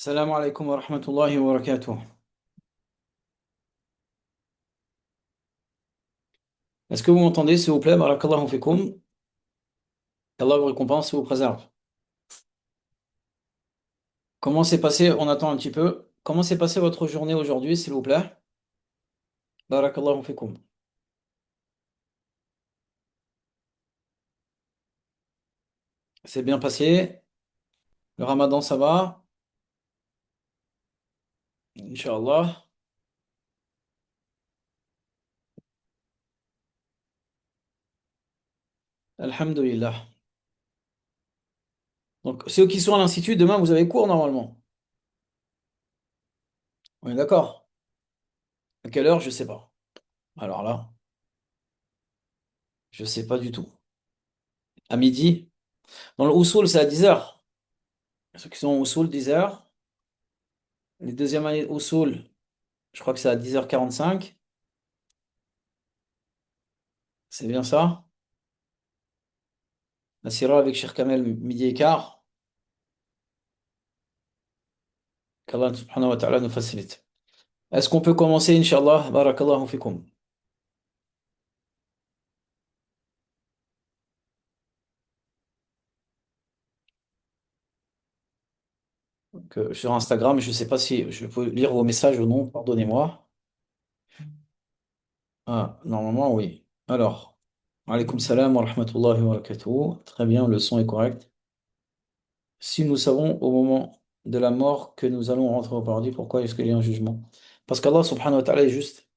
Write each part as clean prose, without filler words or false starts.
Salam alaikum wa rahmatullahi wa barakatuh. Est-ce que vous m'entendez, s'il vous plaît? Barakallahu fikum. Qu'Allah vous récompense et vous préserve. Comment s'est passé, on attend un petit peu. Comment s'est passée votre journée aujourd'hui, s'il vous plaît? Barakallahu fikum. C'est bien passé. Le ramadan, ça va? Inch'Allah. Alhamdulillah. Donc, ceux qui sont à l'institut, demain, vous avez cours normalement. On est d'accord? À quelle heure? Je sais pas. Alors là, je sais pas du tout. À midi? Dans le Usul, c'est à 10 heures. Ceux qui sont au Usul, 10 heures. Les deuxièmes années Usul, je crois que c'est à 10h45. C'est bien ça? La Syrah avec Cheikh Kamel, midi et quart. Qu'Allah subhanahu wa ta'ala nous facilite. Est-ce qu'on peut commencer, Inch'Allah? Barakallahu fikum. Sur Instagram, je ne sais pas si je peux lire vos messages ou non, pardonnez-moi. Ah, normalement, oui. Alors, alaykoum salam wa rahmatullahi wa barakatuh. Très bien, le son est correct. Si nous savons au moment de la mort que nous allons rentrer au paradis, pourquoi est-ce qu'il y a un jugement? Parce qu'Allah subhanahu wa ta'ala est juste.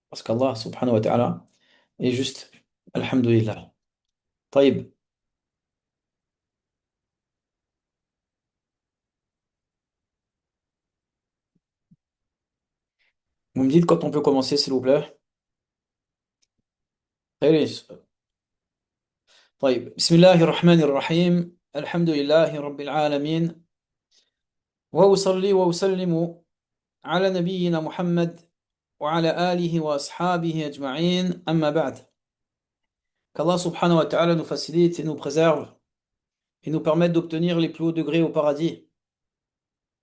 Parce qu'Allah subhanahu wa ta'ala est juste. Alhamdulillah. Taïb. Vous me dites quand on peut commencer, s'il vous plaît? Allez. طيب بسم الله الرحمن الرحيم الحمد لله رب العالمين وأصلي وأسلم على نبينا محمد وعلى آله وأصحابه أجمعين أما بعد. Qu'Allah subhanahu wa ta'ala nous facilite et nous préserve et nous permette d'obtenir les plus hauts degrés au paradis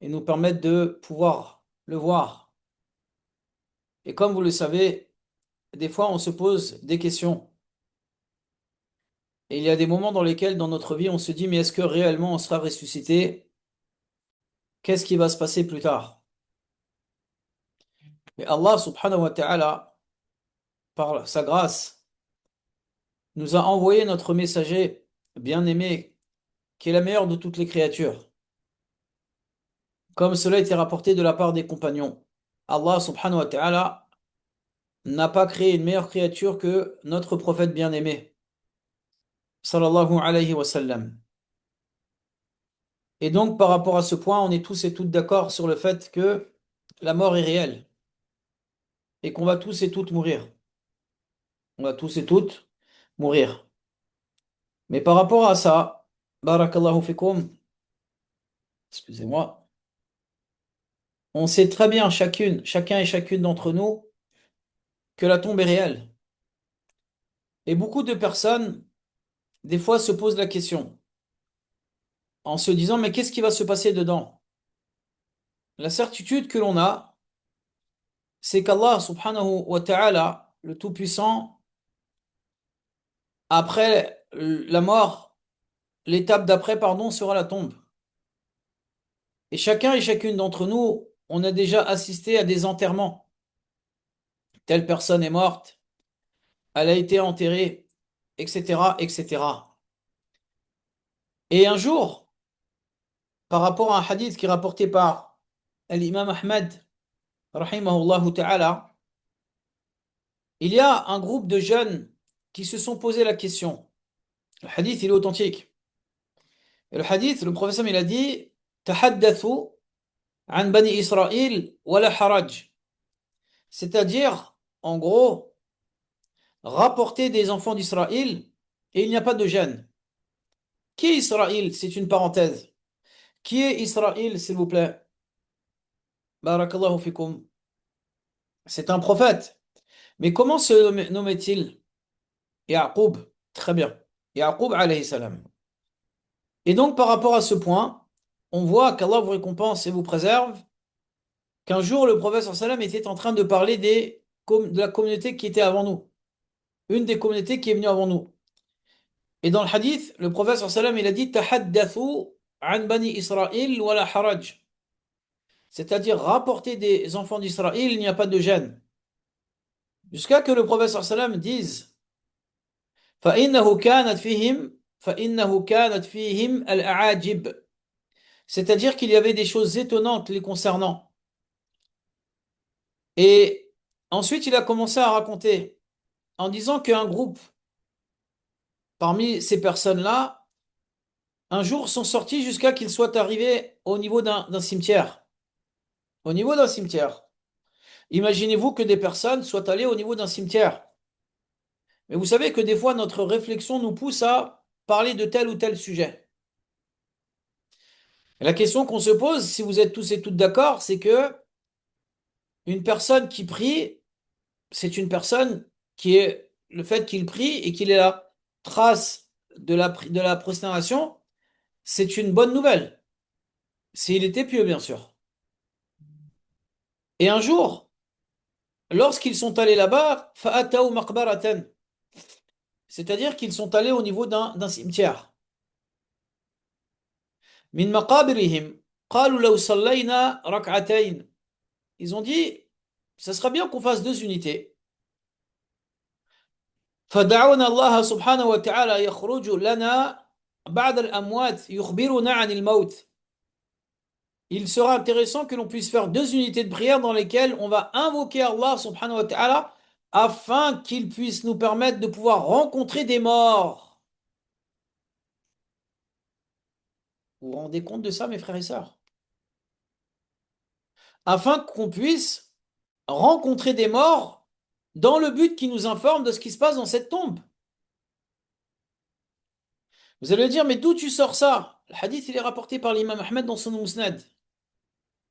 et nous permette de pouvoir le voir. Et comme vous le savez, des fois on se pose des questions et il y a des moments dans lesquels dans notre vie on se dit mais est-ce que réellement on sera ressuscité? Qu'est-ce qui va se passer plus tard? Mais Allah subhanahu wa ta'ala, par sa grâce, nous a envoyé notre messager bien-aimé, qui est la meilleure de toutes les créatures. Comme cela a été rapporté de la part des compagnons. Allah subhanahu wa ta'ala n'a pas créé une meilleure créature que notre prophète bien-aimé, sallallahu alayhi wa sallam. Et donc, par rapport à ce point, on est tous et toutes d'accord sur le fait que la mort est réelle et qu'on va tous et toutes mourir. On va tous et toutes mourir. Mais par rapport à ça, barakallahu fikum, excusez-moi, on sait très bien chacun et chacune d'entre nous que la tombe est réelle. Et beaucoup de personnes, des fois, se posent la question en se disant, mais qu'est-ce qui va se passer dedans? La certitude que l'on a, c'est qu'Allah subhanahu wa ta'ala, le Tout-Puissant, après la mort, l'étape d'après, pardon, sera la tombe. Et chacun et chacune d'entre nous, on a déjà assisté à des enterrements. Telle personne est morte, elle a été enterrée, etc., etc. Et un jour, par rapport à un hadith qui est rapporté par l'imam Ahmed, rahimahullah ta'ala, il y a un groupe de jeunes qui se sont posé la question. Le hadith, il est authentique. Et le hadith, le professeur, il a dit, tahaddathu an bani Israël wala haraj. C'est-à-dire, en gros, rapporter des enfants d'Israël et il n'y a pas de gêne. Qui est Israël? C'est une parenthèse. Qui est Israël, s'il vous plaît? Barakallahu fikum. C'est un prophète. Mais comment se nommait-il? Yaqub. Très bien. Yaqub alayhi salam. Et donc, par rapport à ce point, on voit qu'Allah vous récompense et vous préserve, qu'un jour le prophète sallallahu alayhi wa sallam était en train de parler de la communauté qui était avant nous, une des communautés qui est venue avant nous. Et dans le hadith, le prophète sallallahu alayhi wa sallam, il a dit Tahaddathu an bani Israël wa la haraj. C'est-à-dire rapporter des enfants d'Israël, il n'y a pas de gêne. Jusqu'à que le prophète sallallahu alayhi wa sallam dise فإنه كانت فيهم فإنه كانت فيهم الأعاجب. C'est-à-dire qu'il y avait des choses étonnantes les concernant. Et ensuite, il a commencé à raconter en disant qu'un groupe parmi ces personnes-là, un jour sont sortis jusqu'à qu'ils soient arrivés au niveau d'un cimetière. Au niveau d'un cimetière. Imaginez-vous que des personnes soient allées au niveau d'un cimetière. Mais vous savez que des fois, notre réflexion nous pousse à parler de tel ou tel sujet. Et la question qu'on se pose, si vous êtes tous et toutes d'accord, c'est que une personne qui prie, c'est une personne qui est le fait qu'il prie et qu'il ait la trace de la prosternation, c'est une bonne nouvelle. S'il était pieux, bien sûr. Et un jour, lorsqu'ils sont allés là-bas, fa'ataw maqbaratan, c'est-à-dire qu'ils sont allés au niveau d'un cimetière. Min maqabirihim, qalu law sallayna rak'atayn. Ils ont dit, ça serait bien qu'on fasse deux unités. فدعونا الله سبحانه وتعالى يخرج لنا بعد الأموات يخبرنا عن الموت. Il sera intéressant que l'on puisse faire deux unités de prière dans lesquelles on va invoquer Allah subhanahu wa ta'ala afin qu'il puisse nous permettre de pouvoir rencontrer des morts. Vous vous rendez compte de ça, mes frères et sœurs? Afin qu'on puisse rencontrer des morts dans le but qui nous informe de ce qui se passe dans cette tombe. Vous allez dire, mais d'où tu sors ça? Le hadith, il est rapporté par l'imam Ahmed dans son Musnad.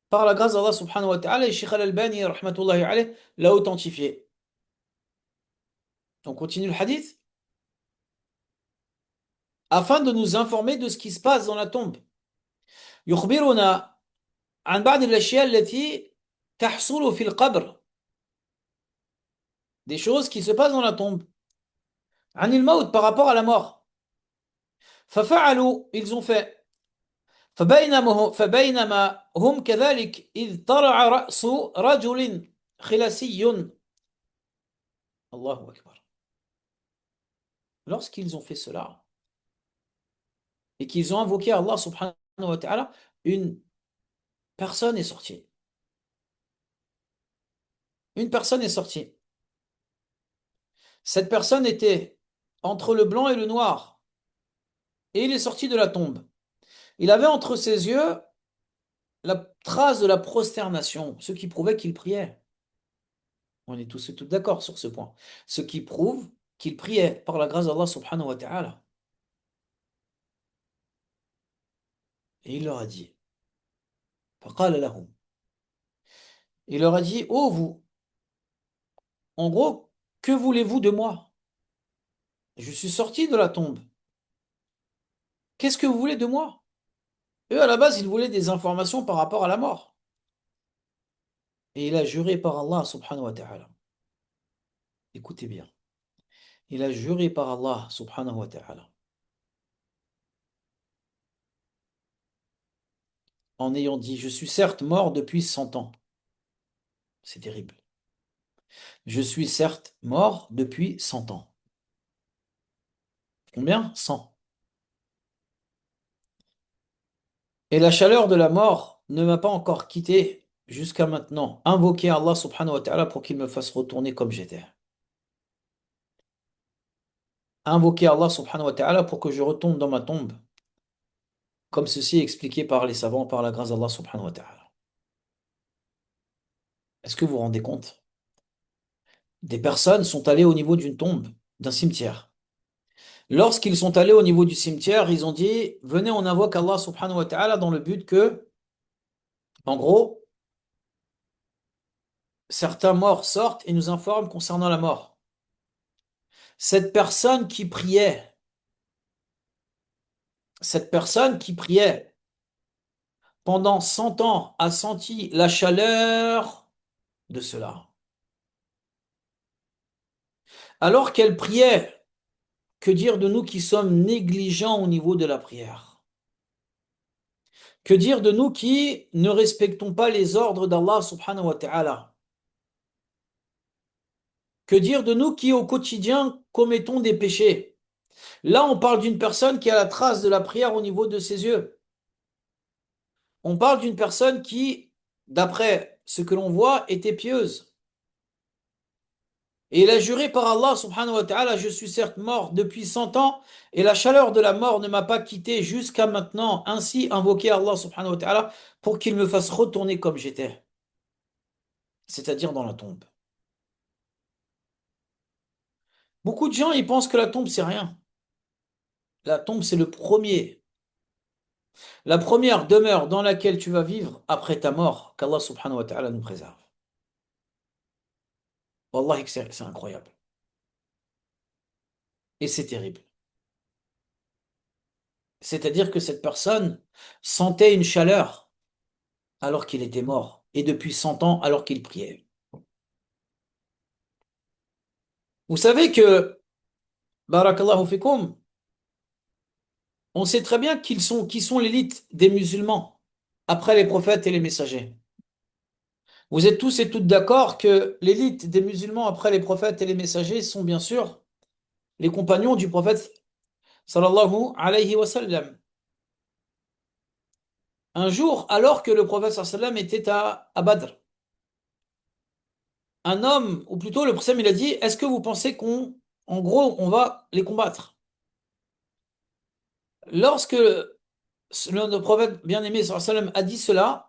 Par la grâce d'Allah subhanahu wa ta'ala, et Sheikh Al-Albani, rahmatullahi alayh, l'a authentifié. On continue le hadith afin de nous informer de ce qui se passe dans la tombe. يخبرنا عن بعض الأشياء التي تحصل في القبر. Des choses qui se passent dans la tombe. عن الموت par rapport à la mort. ففعلوا, ils ont fait. فبينما هم كذلك إذ طلع رأس رجل خلاسي. Allahu Akbar. Lorsqu'ils ont fait cela et qu'ils ont invoqué Allah subhanahu wa ta'ala, une personne est sortie. Une personne est sortie. Cette personne était entre le blanc et le noir. Et il est sorti de la tombe. Il avait entre ses yeux la trace de la prosternation, ce qui prouvait qu'il priait. On est tous et toutes d'accord sur ce point. Ce qui prouve qu'il priait par la grâce d'Allah subhanahu wa ta'ala. Et il leur a dit, فقال لهم. Il leur a dit, oh vous, en gros, que voulez-vous de moi? Je suis sorti de la tombe. Qu'est-ce que vous voulez de moi? Eux, à la base, ils voulaient des informations par rapport à la mort. Et il a juré par Allah subhanahu wa ta'ala. Écoutez bien. Il a juré par Allah subhanahu wa ta'ala. En ayant dit, je suis certes mort depuis 100 ans. C'est terrible. Je suis certes mort depuis 100 ans. Combien? 100. Et la chaleur de la mort ne m'a pas encore quitté jusqu'à maintenant. Invoquez Allah subhanahu wa ta'ala pour qu'il me fasse retourner comme j'étais. Invoquez Allah subhanahu wa ta'ala pour que je retourne dans ma tombe. Comme ceci est expliqué par les savants par la grâce d'Allah subhanahu wa ta'ala. Est-ce que vous vous rendez compte? Des personnes sont allées au niveau d'une tombe, d'un cimetière. Lorsqu'ils sont allés au niveau du cimetière, ils ont dit, venez, on invoque Allah subhanahu wa ta'ala dans le but que, en gros, certains morts sortent et nous informent concernant la mort. Cette personne qui priait, cette personne qui priait, pendant 100 ans, a senti la chaleur de cela. Alors qu'elle priait, que dire de nous qui sommes négligents au niveau de la prière? Que dire de nous qui ne respectons pas les ordres d'Allah subhanahu wa ta'ala? Que dire de nous qui au quotidien commettons des péchés? Là, on parle d'une personne qui a la trace de la prière au niveau de ses yeux. On parle d'une personne qui, d'après ce que l'on voit, était pieuse. Et il a juré par Allah subhanahu wa ta'ala, je suis certes mort depuis 100 ans et la chaleur de la mort ne m'a pas quitté jusqu'à maintenant. Ainsi invoqué Allah subhanahu wa ta'ala pour qu'il me fasse retourner comme j'étais, c'est-à-dire dans la tombe. Beaucoup de gens, ils pensent que la tombe, c'est rien. La tombe, c'est la première demeure dans laquelle tu vas vivre après ta mort, qu'Allah subhanahu wa ta'ala nous préserve. Wallahi que c'est incroyable. Et c'est terrible. C'est-à-dire que cette personne sentait une chaleur alors qu'il était mort, et depuis 100 ans alors qu'il priait. Vous savez que, barakallahu fikum, on sait très bien qui sont l'élite des musulmans après les prophètes et les messagers. Vous êtes tous et toutes d'accord que l'élite des musulmans après les prophètes et les messagers sont bien sûr les compagnons du prophète sallallahu alayhi wa sallam. Un jour, alors que le prophète sallallahu alayhi wa sallam était à Badr, un homme, ou plutôt le prophète il a dit, est-ce que vous pensez en gros, on va les combattre? Lorsque le prophète bien-aimé sallallahu alayhi wa sallam a dit cela,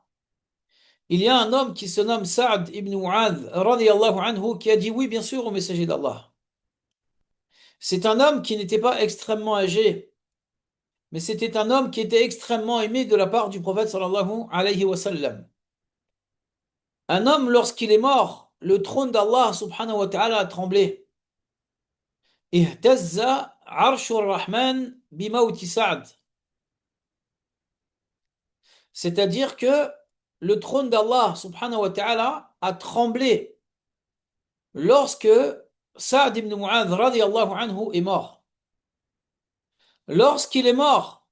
il y a un homme qui se nomme Sa'd ibn Mu'adh radiyallahu anhu qui a dit oui, bien sûr, au messager d'Allah. C'est un homme qui n'était pas extrêmement âgé, mais c'était un homme qui était extrêmement aimé de la part du prophète sallallahu alayhi wa sallam. Un homme, lorsqu'il est mort, le trône d'Allah subhanahu wa ta'ala a tremblé. Ihtazza arshur rahman bimawti Sa'd. C'est-à-dire que le trône d'Allah subhanahu wa ta'ala a tremblé lorsque Sa'd ibn Mu'adh radiyallahu anhu est mort. Lorsqu'il est mort,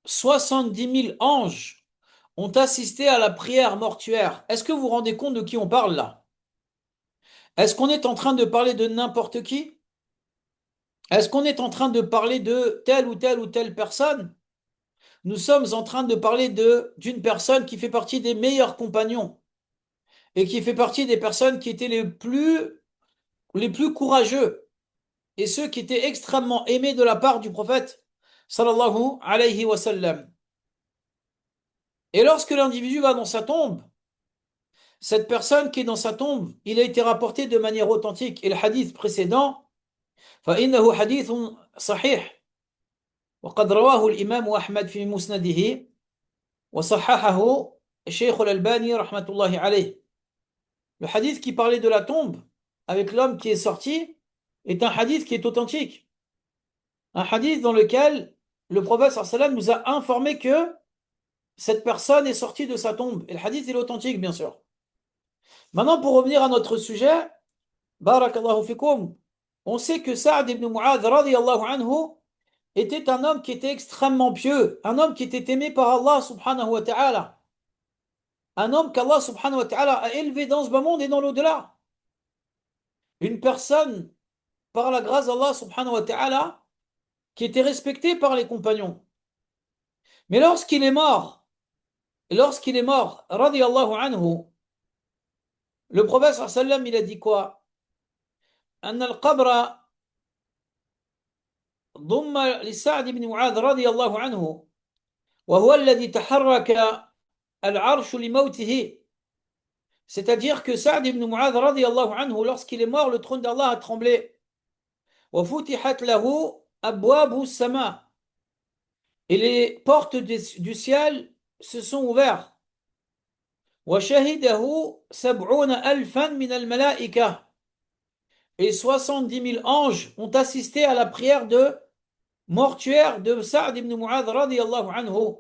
70 000 anges ont assisté à la prière mortuaire. Est-ce que vous vous rendez compte de qui on parle là? Est-ce qu'on est en train de parler de n'importe qui? Est-ce qu'on est en train de parler de telle ou telle personne? Nous sommes en train de parler d'une personne qui fait partie des meilleurs compagnons et qui fait partie des personnes qui étaient les plus courageux et ceux qui étaient extrêmement aimés de la part du prophète sallallahu alayhi wa sallam. Et lorsque l'individu va dans sa tombe, cette personne qui est dans sa tombe, il a été rapporté de manière authentique. Et le hadith précédent, فإنه حديث صحيح وقد رواه الإمام أحمد في مسنده وصححه الشيخ الألباني رحمة الله عليه. Le hadith qui parlait de la tombe avec l'homme qui est sorti est un hadith qui est authentique. Un hadith dans lequel le prophète sallallahu alayhi wa sallam nous a informé que cette personne est sortie de sa tombe. Et le hadith est authentique, bien sûr. Maintenant, pour revenir à notre sujet, barakallahu fikum, on sait que Sa'd ibn Mu'adh radiyallahu anhu était un homme qui était extrêmement pieux, un homme qui était aimé par Allah subhanahu wa ta'ala, un homme qu'Allah subhanahu wa ta'ala a élevé dans ce bas monde et dans l'au-delà. Une personne, par la grâce d'Allah subhanahu wa ta'ala, qui était respectée par les compagnons. Mais lorsqu'il est mort, radiyallahu anhu, le prophète sallallahu alayhi wa sallam, il a dit quoi? أن القبر ضم لسعد بن معاذ رضي الله عنه وهو الذي تحرك العرش لموته. C'est-à-dire que Sa'd ibn Mu'adh radiyallahu anhu, lorsqu'il est mort, le trône d'Allah a tremblé. وفتحت له أبواب السماء. Et les portes du ciel se sont ouvertes. وشهده 70,000 من الملائكة. Et 70 000 anges ont assisté à la prière de mortuaire de Sa'd ibn Mu'adh radiyallahu anhu.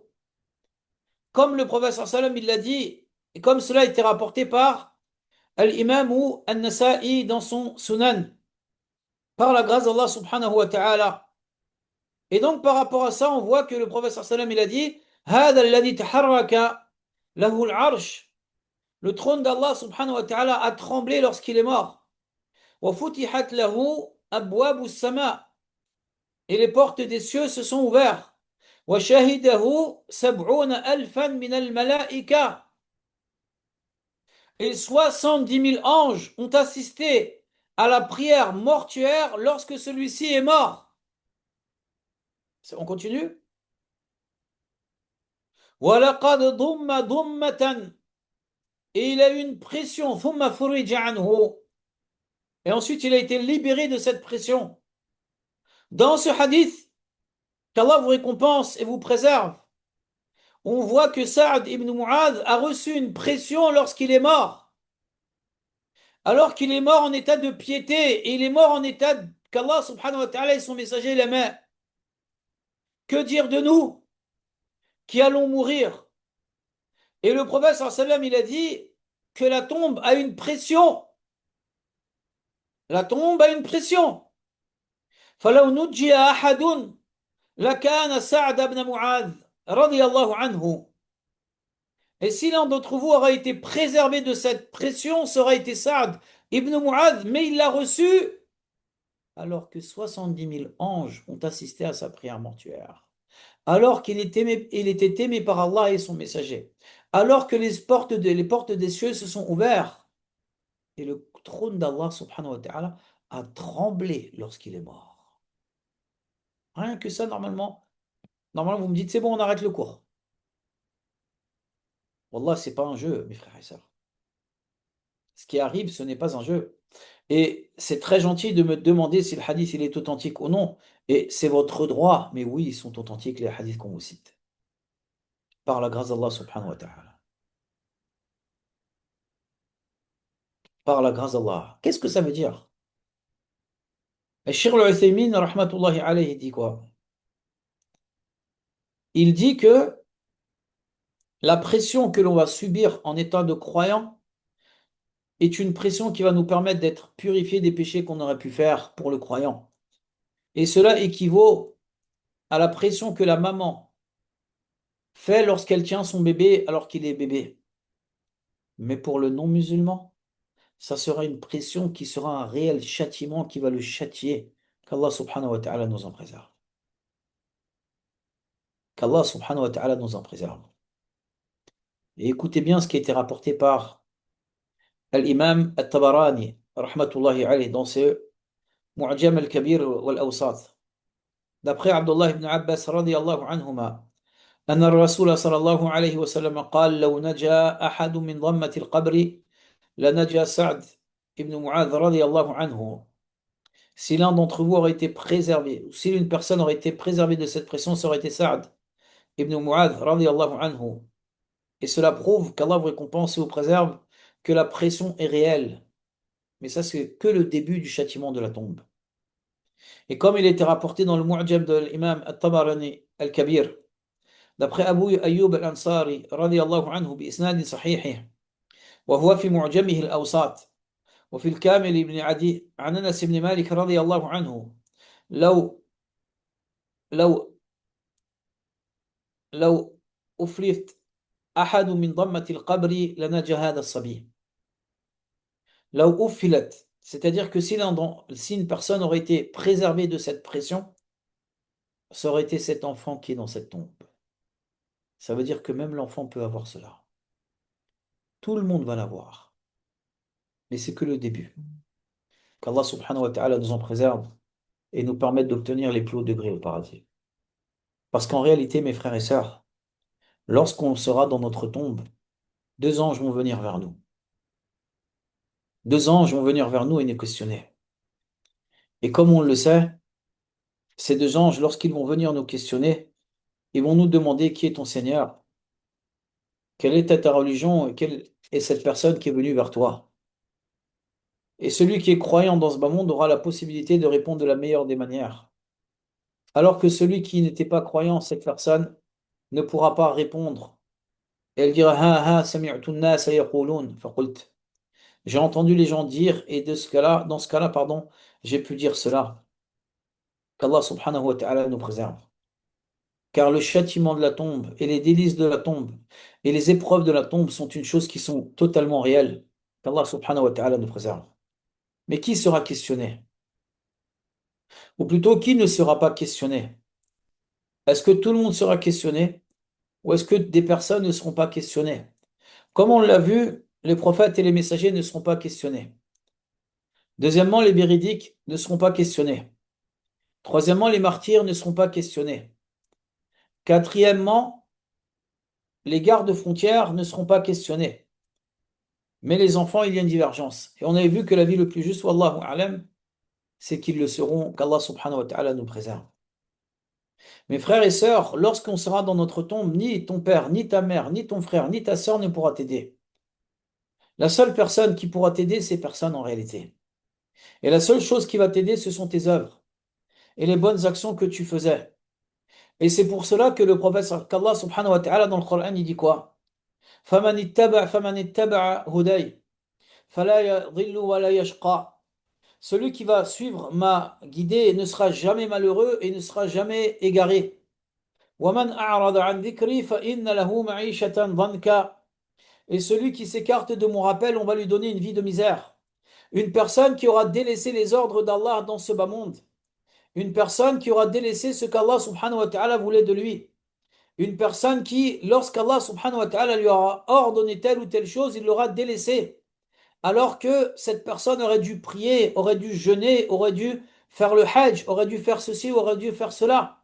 comme le prophète sallam il l'a dit, et comme cela a été rapporté par Al-Imam ou An-Nasa'i dans son Sunan, par la grâce d'Allah subhanahu wa ta'ala. Et donc par rapport à ça, on voit que le prophète sallam il a dit هذا الذي تحرك له العرش. Le trône d'Allah subhanahu wa ta'ala a tremblé lorsqu'il est mort. وفتحت له أبواب السماء. Et les portes des cieux se sont ouvertes. وشهده 70 ألفا من الملائكة. Et 70 000 anges ont assisté à la prière mortuaire lorsque celui-ci est mort. On continue? وَلَقَدْ ضُمَّ ضُمَّةً. Et il a eu une pression. ثُمَّ فُرِجَ عَنْهُ. Et ensuite, il a été libéré de cette pression. Dans ce hadith, qu'Allah vous récompense et vous préserve, on voit que Saad ibn Mu'adh a reçu une pression lorsqu'il est mort. Alors qu'il est mort en état de piété, et il est mort en état qu'Allah subhanahu wa ta'ala et son messager l'aimaient. Que dire de nous qui allons mourir? Et le prophète sallallahu alayhi wa sallam, il a dit que la tombe a une pression. La tombe a une pression. فلو نجي أحد لكان سعد بن معاذ رضي الله عنه. Et si l'un d'entre vous aurait été préservé de cette pression, ça aurait été Saad ibn Mu'adh, mais il l'a reçu alors que 70 000 anges ont assisté à sa prière mortuaire, alors il était aimé par Allah et son messager, alors que les portes des cieux se sont ouvertes, et le trône d'Allah subhanahu wa ta'ala a tremblé lorsqu'il est mort. Rien que ça, normalement, vous me dites, c'est bon, on arrête le cours. Wallah, c'est pas un jeu, mes frères et sœurs. Ce qui arrive, ce n'est pas un jeu. Et c'est très gentil de me demander si le hadith il est authentique ou non. Et c'est votre droit. Mais oui, ils sont authentiques, les hadiths qu'on vous cite. Par la grâce d'Allah subhanahu wa ta'ala. Par la grâce d'Allah. Qu'est-ce que ça veut dire? Et Cheikh al-Uthaymin, rahmatullahi alayhi, dit quoi? Il dit que la pression que l'on va subir en état de croyant est une pression qui va nous permettre d'être purifiés des péchés qu'on aurait pu faire pour le croyant. Et cela équivaut à la pression que la maman fait lorsqu'elle tient son bébé alors qu'il est bébé. Mais pour le non-musulman, ça sera une pression qui sera un réel châtiment qui va le châtier. Qu'Allah subhanahu wa ta'ala nous en préserve. Qu'Allah subhanahu wa ta'ala nous en préserve. Et écoutez bien ce qui a été rapporté par l'imam al-Tabarani, rahmatullahi alayhi, dans ce Mu'jam al-Kabir wal-Awsat. D'après Abdullah ibn Abbas radiyallahu anhuma, أن الرسول صلى الله عليه وسلم قال لو نجا أحد من ضمة القبر لنجا سعد ibn Mu'adh radiyallahu anhu. Si l'un d'entre vous aurait été préservé, ou si une personne aurait été préservée de cette pression, ça aurait été Saad ibn Mu'adh radiyallahu anhu. Et cela prouve qu'Allah vous récompense et vous préserve, que la pression est réelle. Mais ça, c'est que le début du châtiment de la tombe. Et comme il était rapporté dans le Mu'jam de l'imam al-Tabarani al-Kabir, d'après Abu Ayyub al-Ansari radiyallahu anhu bi isnad sahih, وهو في معجمه الأوساط وفي الكامل بن عدي عن أنس بن مالك رضي الله عنه لو لو لو أفلت أحد من ضمة القبر لنجا هذا الصبي. لو أفلت, c'est-à-dire que si une personne aurait été préservée de cette pression, ça aurait été cet enfant qui est dans cette tombe. Ça veut dire que même l'enfant peut avoir cela. Tout le monde va l'avoir. Mais c'est que le début. Qu'Allah subhanahu wa ta'ala nous en préserve et nous permette d'obtenir les plus hauts degrés au paradis. Parce qu'en réalité, mes frères et sœurs, lorsqu'on sera dans notre tombe, deux anges vont venir vers nous. Deux anges vont venir vers nous et nous questionner. Et comme on le sait, ces deux anges, lorsqu'ils vont venir nous questionner, ils vont nous demander qui est ton Seigneur, quelle est ta religion et quelle est cette personne qui est venue vers toi. Et celui qui est croyant dans ce bas monde aura la possibilité de répondre de la meilleure des manières. Alors que celui qui n'était pas croyant, cette personne, ne pourra pas répondre Et elle dira, ha ha, sami'tu an-nasa yaqulun, faqult. J'ai entendu les gens dire, et dans ce cas-là, pardon, j'ai pu dire cela. Qu'Allah subhanahu wa ta'ala nous préserve. Car le châtiment de la tombe et les délices de la tombe et les épreuves de la tombe sont une chose qui sont totalement réelles. Qu'Allah subhanahu wa ta'ala nous préserve. Mais qui sera questionné? Ou plutôt, qui ne sera pas questionné? Est-ce que tout le monde sera questionné? Ou est-ce que des personnes ne seront pas questionnées? Comme on l'a vu, les prophètes et les messagers ne seront pas questionnés. Deuxièmement, les véridiques ne seront pas questionnés. Troisièmement, les martyrs ne seront pas questionnés. Quatrièmement, les gardes frontières ne seront pas questionnés. Mais les enfants, il y a une divergence. Et on avait vu que la vie le plus juste, wallahu a'lam, c'est qu'ils le seront, qu'Allah subhanahu wa ta'ala nous préserve. Mes frères et sœurs, lorsqu'on sera dans notre tombe, ni ton père, ni ta mère, ni ton frère, ni ta sœur ne pourra t'aider. La seule personne qui pourra t'aider, c'est personne en réalité. Et la seule chose qui va t'aider, ce sont tes œuvres et les bonnes actions que tu faisais. Et c'est pour cela que le prophète, qu'Allah subhanahu wa ta'ala dans le Coran, il dit quoi? فَمَنِ اتَّبَعَ هُدَيْ فَلَا يَضِلُّ وَلَا يَشْقَى. Celui qui va suivre ma guidée ne sera jamais malheureux et ne sera jamais égaré. وَمَنْ أَعْرَضَ عَنْ ذِكْرِي فَإِنَّ لَهُ مَعِيشَةً ضَنْكًا. Et celui qui s'écarte de mon rappel, on va lui donner une vie de misère. Une personne qui aura délaissé les ordres d'Allah dans ce bas monde. Une personne qui aura délaissé ce qu'Allah subhanahu wa ta'ala voulait de lui. Une personne qui, lorsqu'Allah subhanahu wa ta'ala lui aura ordonné telle ou telle chose, il l'aura délaissé. Alors que cette personne aurait dû prier, aurait dû jeûner, aurait dû faire le hajj, aurait dû faire ceci, aurait dû faire cela.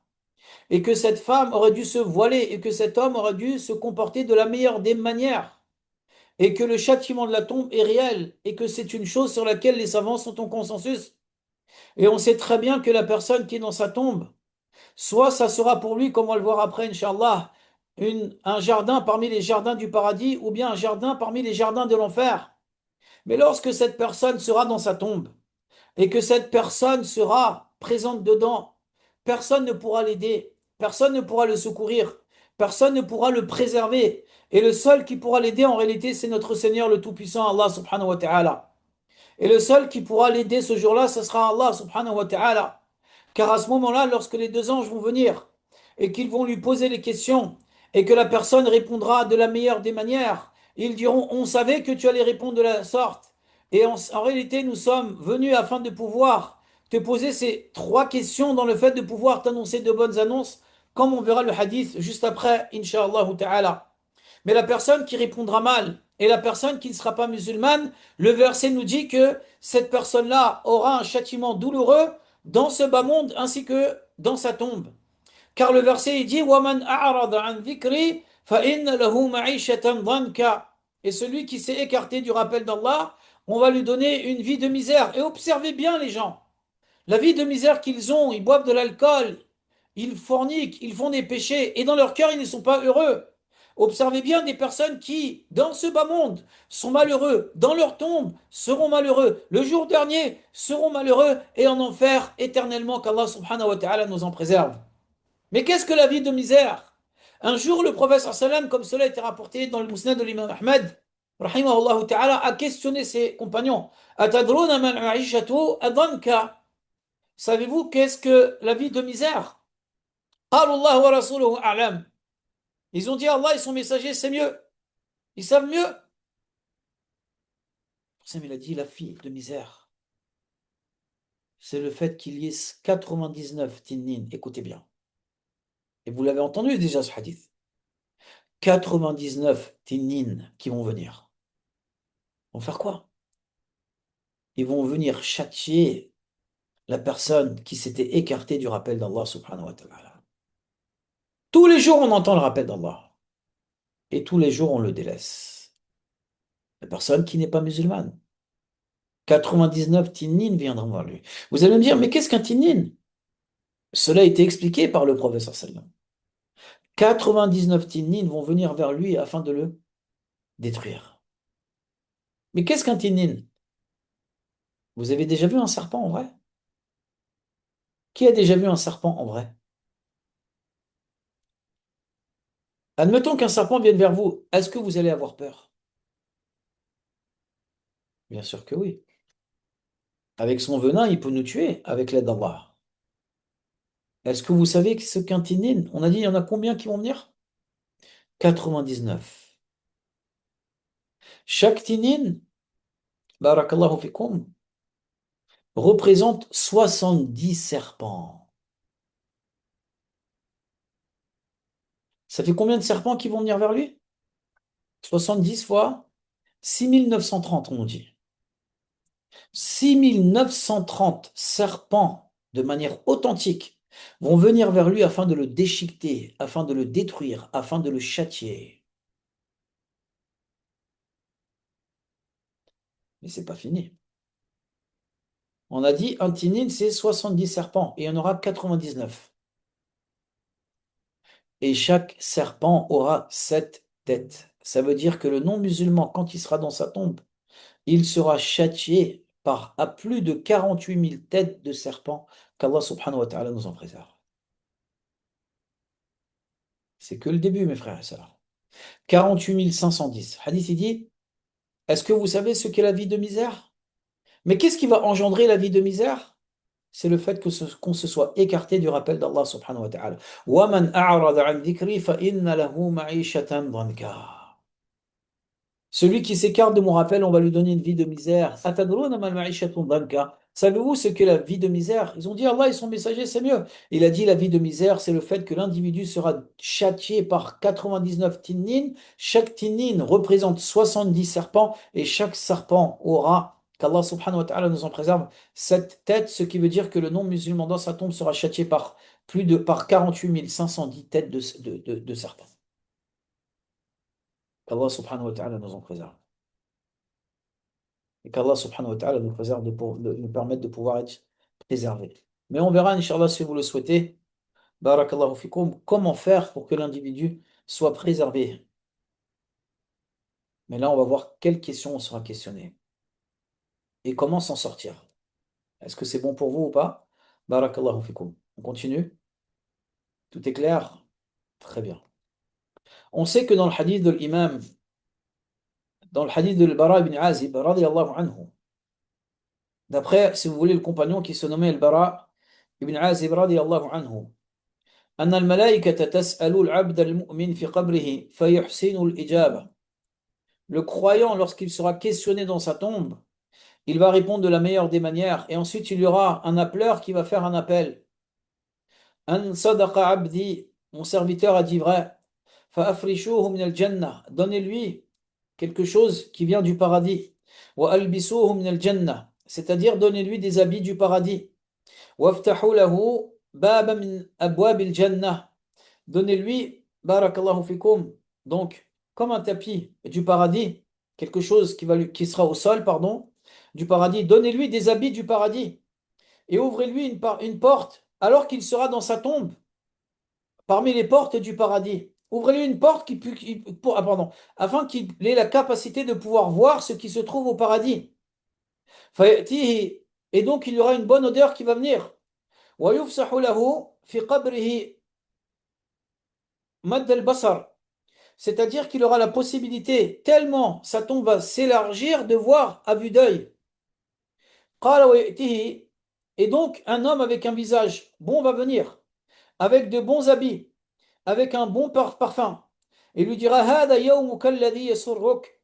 Et que cette femme aurait dû se voiler et que cet homme aurait dû se comporter de la meilleure des manières. Et que le châtiment de la tombe est réel et que c'est une chose sur laquelle les savants sont en consensus. Et on sait très bien que la personne qui est dans sa tombe, soit ça sera pour lui, comme on va le voir après, Inch'Allah, un jardin parmi les jardins du paradis ou bien un jardin parmi les jardins de l'enfer. Mais lorsque cette personne sera dans sa tombe et que cette personne sera présente dedans, personne ne pourra l'aider, personne ne pourra le secourir, personne ne pourra le préserver. Et le seul qui pourra l'aider en réalité, c'est notre Seigneur le Tout-Puissant, Allah subhanahu wa ta'ala. Et le seul qui pourra l'aider ce jour-là, ce sera Allah subhanahu wa ta'ala. Car à ce moment-là, lorsque les deux anges vont venir et qu'ils vont lui poser les questions et que la personne répondra de la meilleure des manières, ils diront, on savait que tu allais répondre de la sorte. Et en réalité, nous sommes venus afin de pouvoir te poser ces trois questions dans le fait de pouvoir t'annoncer de bonnes annonces, comme on verra le hadith juste après, Inch'Allah ta'ala. Mais la personne qui répondra mal et la personne qui ne sera pas musulmane, le verset nous dit que cette personne-là aura un châtiment douloureux dans ce bas monde ainsi que dans sa tombe. Car le verset il dit وَمَنْ أَعْرَضَ عَنْ ذِكْرِي فَإِنَّ لَهُ مَعِيشَةً ضَنْكًا. Et celui qui s'est écarté du rappel d'Allah, on va lui donner une vie de misère. Et observez bien les gens. La vie de misère qu'ils ont, ils boivent de l'alcool, ils forniquent, ils font des péchés, et dans leur cœur, ils ne sont pas heureux. Observez bien des personnes qui, dans ce bas monde, sont malheureux, dans leur tombe, seront malheureux, le jour dernier, seront malheureux, et en enfer éternellement, qu'Allah subhanahu wa ta'ala nous en préserve. Mais qu'est-ce que la vie de misère? Un jour, le prophète sallam, comme cela a été rapporté dans le Mousnad de l'imam Ahmed, rahimahullah ta'ala, a questionné ses compagnons. Atadruna man aishatu adanka. Savez-vous qu'est-ce que la vie de misère? قالوا الله ورسوله أعلم. Ils ont dit Allah et son messager, c'est mieux. Ils savent mieux. Il a dit la vie de misère, c'est le fait qu'il y ait 99 tinnin. Écoutez bien. Et vous l'avez entendu déjà ce hadith. 99 tinnin qui vont venir. Ils vont faire quoi? Ils vont venir châtier la personne qui s'était écartée du rappel d'Allah subhanahu wa ta'ala. Tous les jours, on entend le rappel d'Allah. Et tous les jours, on le délaisse. La personne qui n'est pas musulmane. 99 tinnin viendront voir lui. Vous allez me dire, mais qu'est-ce qu'un tinnin? Cela a été expliqué par le professeur sallam. 99 tinnin vont venir vers lui afin de le détruire. Mais qu'est-ce qu'un tinnin? Vous avez déjà vu un serpent en vrai? Qui a déjà vu un serpent en vrai? Admettons qu'un serpent vienne vers vous. Est-ce que vous allez avoir peur? Bien sûr que oui. Avec son venin, il peut nous tuer avec l'aide d'Allah. Est-ce que vous savez que ce qu'un tinine, on a dit, il y en a combien qui vont venir? 99. Chaque tinine, barakallahu fikum, représente 70 serpents. Ça fait combien de serpents qui vont venir vers lui? 70 fois 6930, on dit. 6930 serpents, de manière authentique, vont venir vers lui afin de le déchiqueter, afin de le détruire, afin de le châtier. Mais c'est pas fini. On a dit un tinine, c'est 70 serpents, et il y en aura 99. Et chaque serpent aura 7 têtes. Ça veut dire que le non-musulman, quand il sera dans sa tombe, il sera châtié par à plus de 48 000 têtes de serpents qu'Allah subhanahu wa ta'ala nous en préserve. C'est que le début, mes frères et sœurs. 48 510. Hadith, il dit, est-ce que vous savez ce qu'est la vie de misère? Mais qu'est-ce qui va engendrer la vie de misère? C'est le fait qu'on se soit écarté du rappel d'Allah subhanahu wa ta'ala. وَمَنْ أَعْرَضَ عَنْ ذِكْرِي فَإِنَّ لَهُ مَعِيشَةً ضَنْكًا. Celui qui s'écarte de mon rappel, on va lui donner une vie de misère. Atadruna mal ma'ishatun danka. Savez-vous ce qu'est la vie de misère? Ils ont dit Allah et son messager, c'est mieux. Il a dit la vie de misère, c'est le fait que l'individu sera châtié par 99 tinnin. Chaque tinnin représente 70 serpents et chaque serpent aura, qu'Allah subhanahu wa ta'ala nous en préserve, cette tête, ce qui veut dire que le non-musulman dans sa tombe sera châtié par 48 510 têtes de serpents. Qu'Allah subhanahu wa ta'ala nous en préserve. Et qu'Allah subhanahu wa ta'ala nous préserve nous permette de pouvoir être préservés. Mais on verra, Inch'Allah, si vous le souhaitez, barakallahu fikoum, comment faire pour que l'individu soit préservé. Mais là, on va voir quelles questions on sera questionné et comment s'en sortir. Est-ce que c'est bon pour vous ou pas? Barakallahu fikoum. On continue? Tout est clair? Très bien. On sait que dans le hadith de l'imam, dans le hadith de Al-Bara ibn Azib, radiyallahu anhu, d'après, si vous voulez, le compagnon qui se nommait Al-Bara ibn Azib, radiyallahu anhu, أن الملائكة تسأل العبد المؤمن في قبره فيحسن الإجابة. Le croyant, lorsqu'il sera questionné dans sa tombe, il va répondre de la meilleure des manières et ensuite il y aura un appeleur qui va faire un appel. أن صدق عبدي, mon serviteur a dit vrai. فأفرشوه من الجنة, donnez-lui quelque chose qui vient du paradis. وألبسوه من الجنة, c'est-à-dire donnez-lui des habits du paradis. وافتحوا له بابا من أبواب الجنة, donnez-lui, barakallahu fikum, donc comme un tapis du paradis, quelque chose qui sera au sol, pardon, du paradis, donnez-lui des habits du paradis et ouvrez-lui une porte alors qu'il sera dans sa tombe, parmi les portes du paradis. Ouvrez-lui une porte afin qu'il ait la capacité de pouvoir voir ce qui se trouve au paradis. فيأتيه, et donc il y aura une bonne odeur qui va venir. ويفسح له في قبره مد البصر, c'est-à-dire qu'il aura la possibilité, tellement sa tombe va s'élargir, de voir à vue d'œil. قال ويأتيه, et donc un homme avec un visage bon va venir, avec de bons habits, avec un bon parfum, et lui dira هذا يومك الذي يسرك,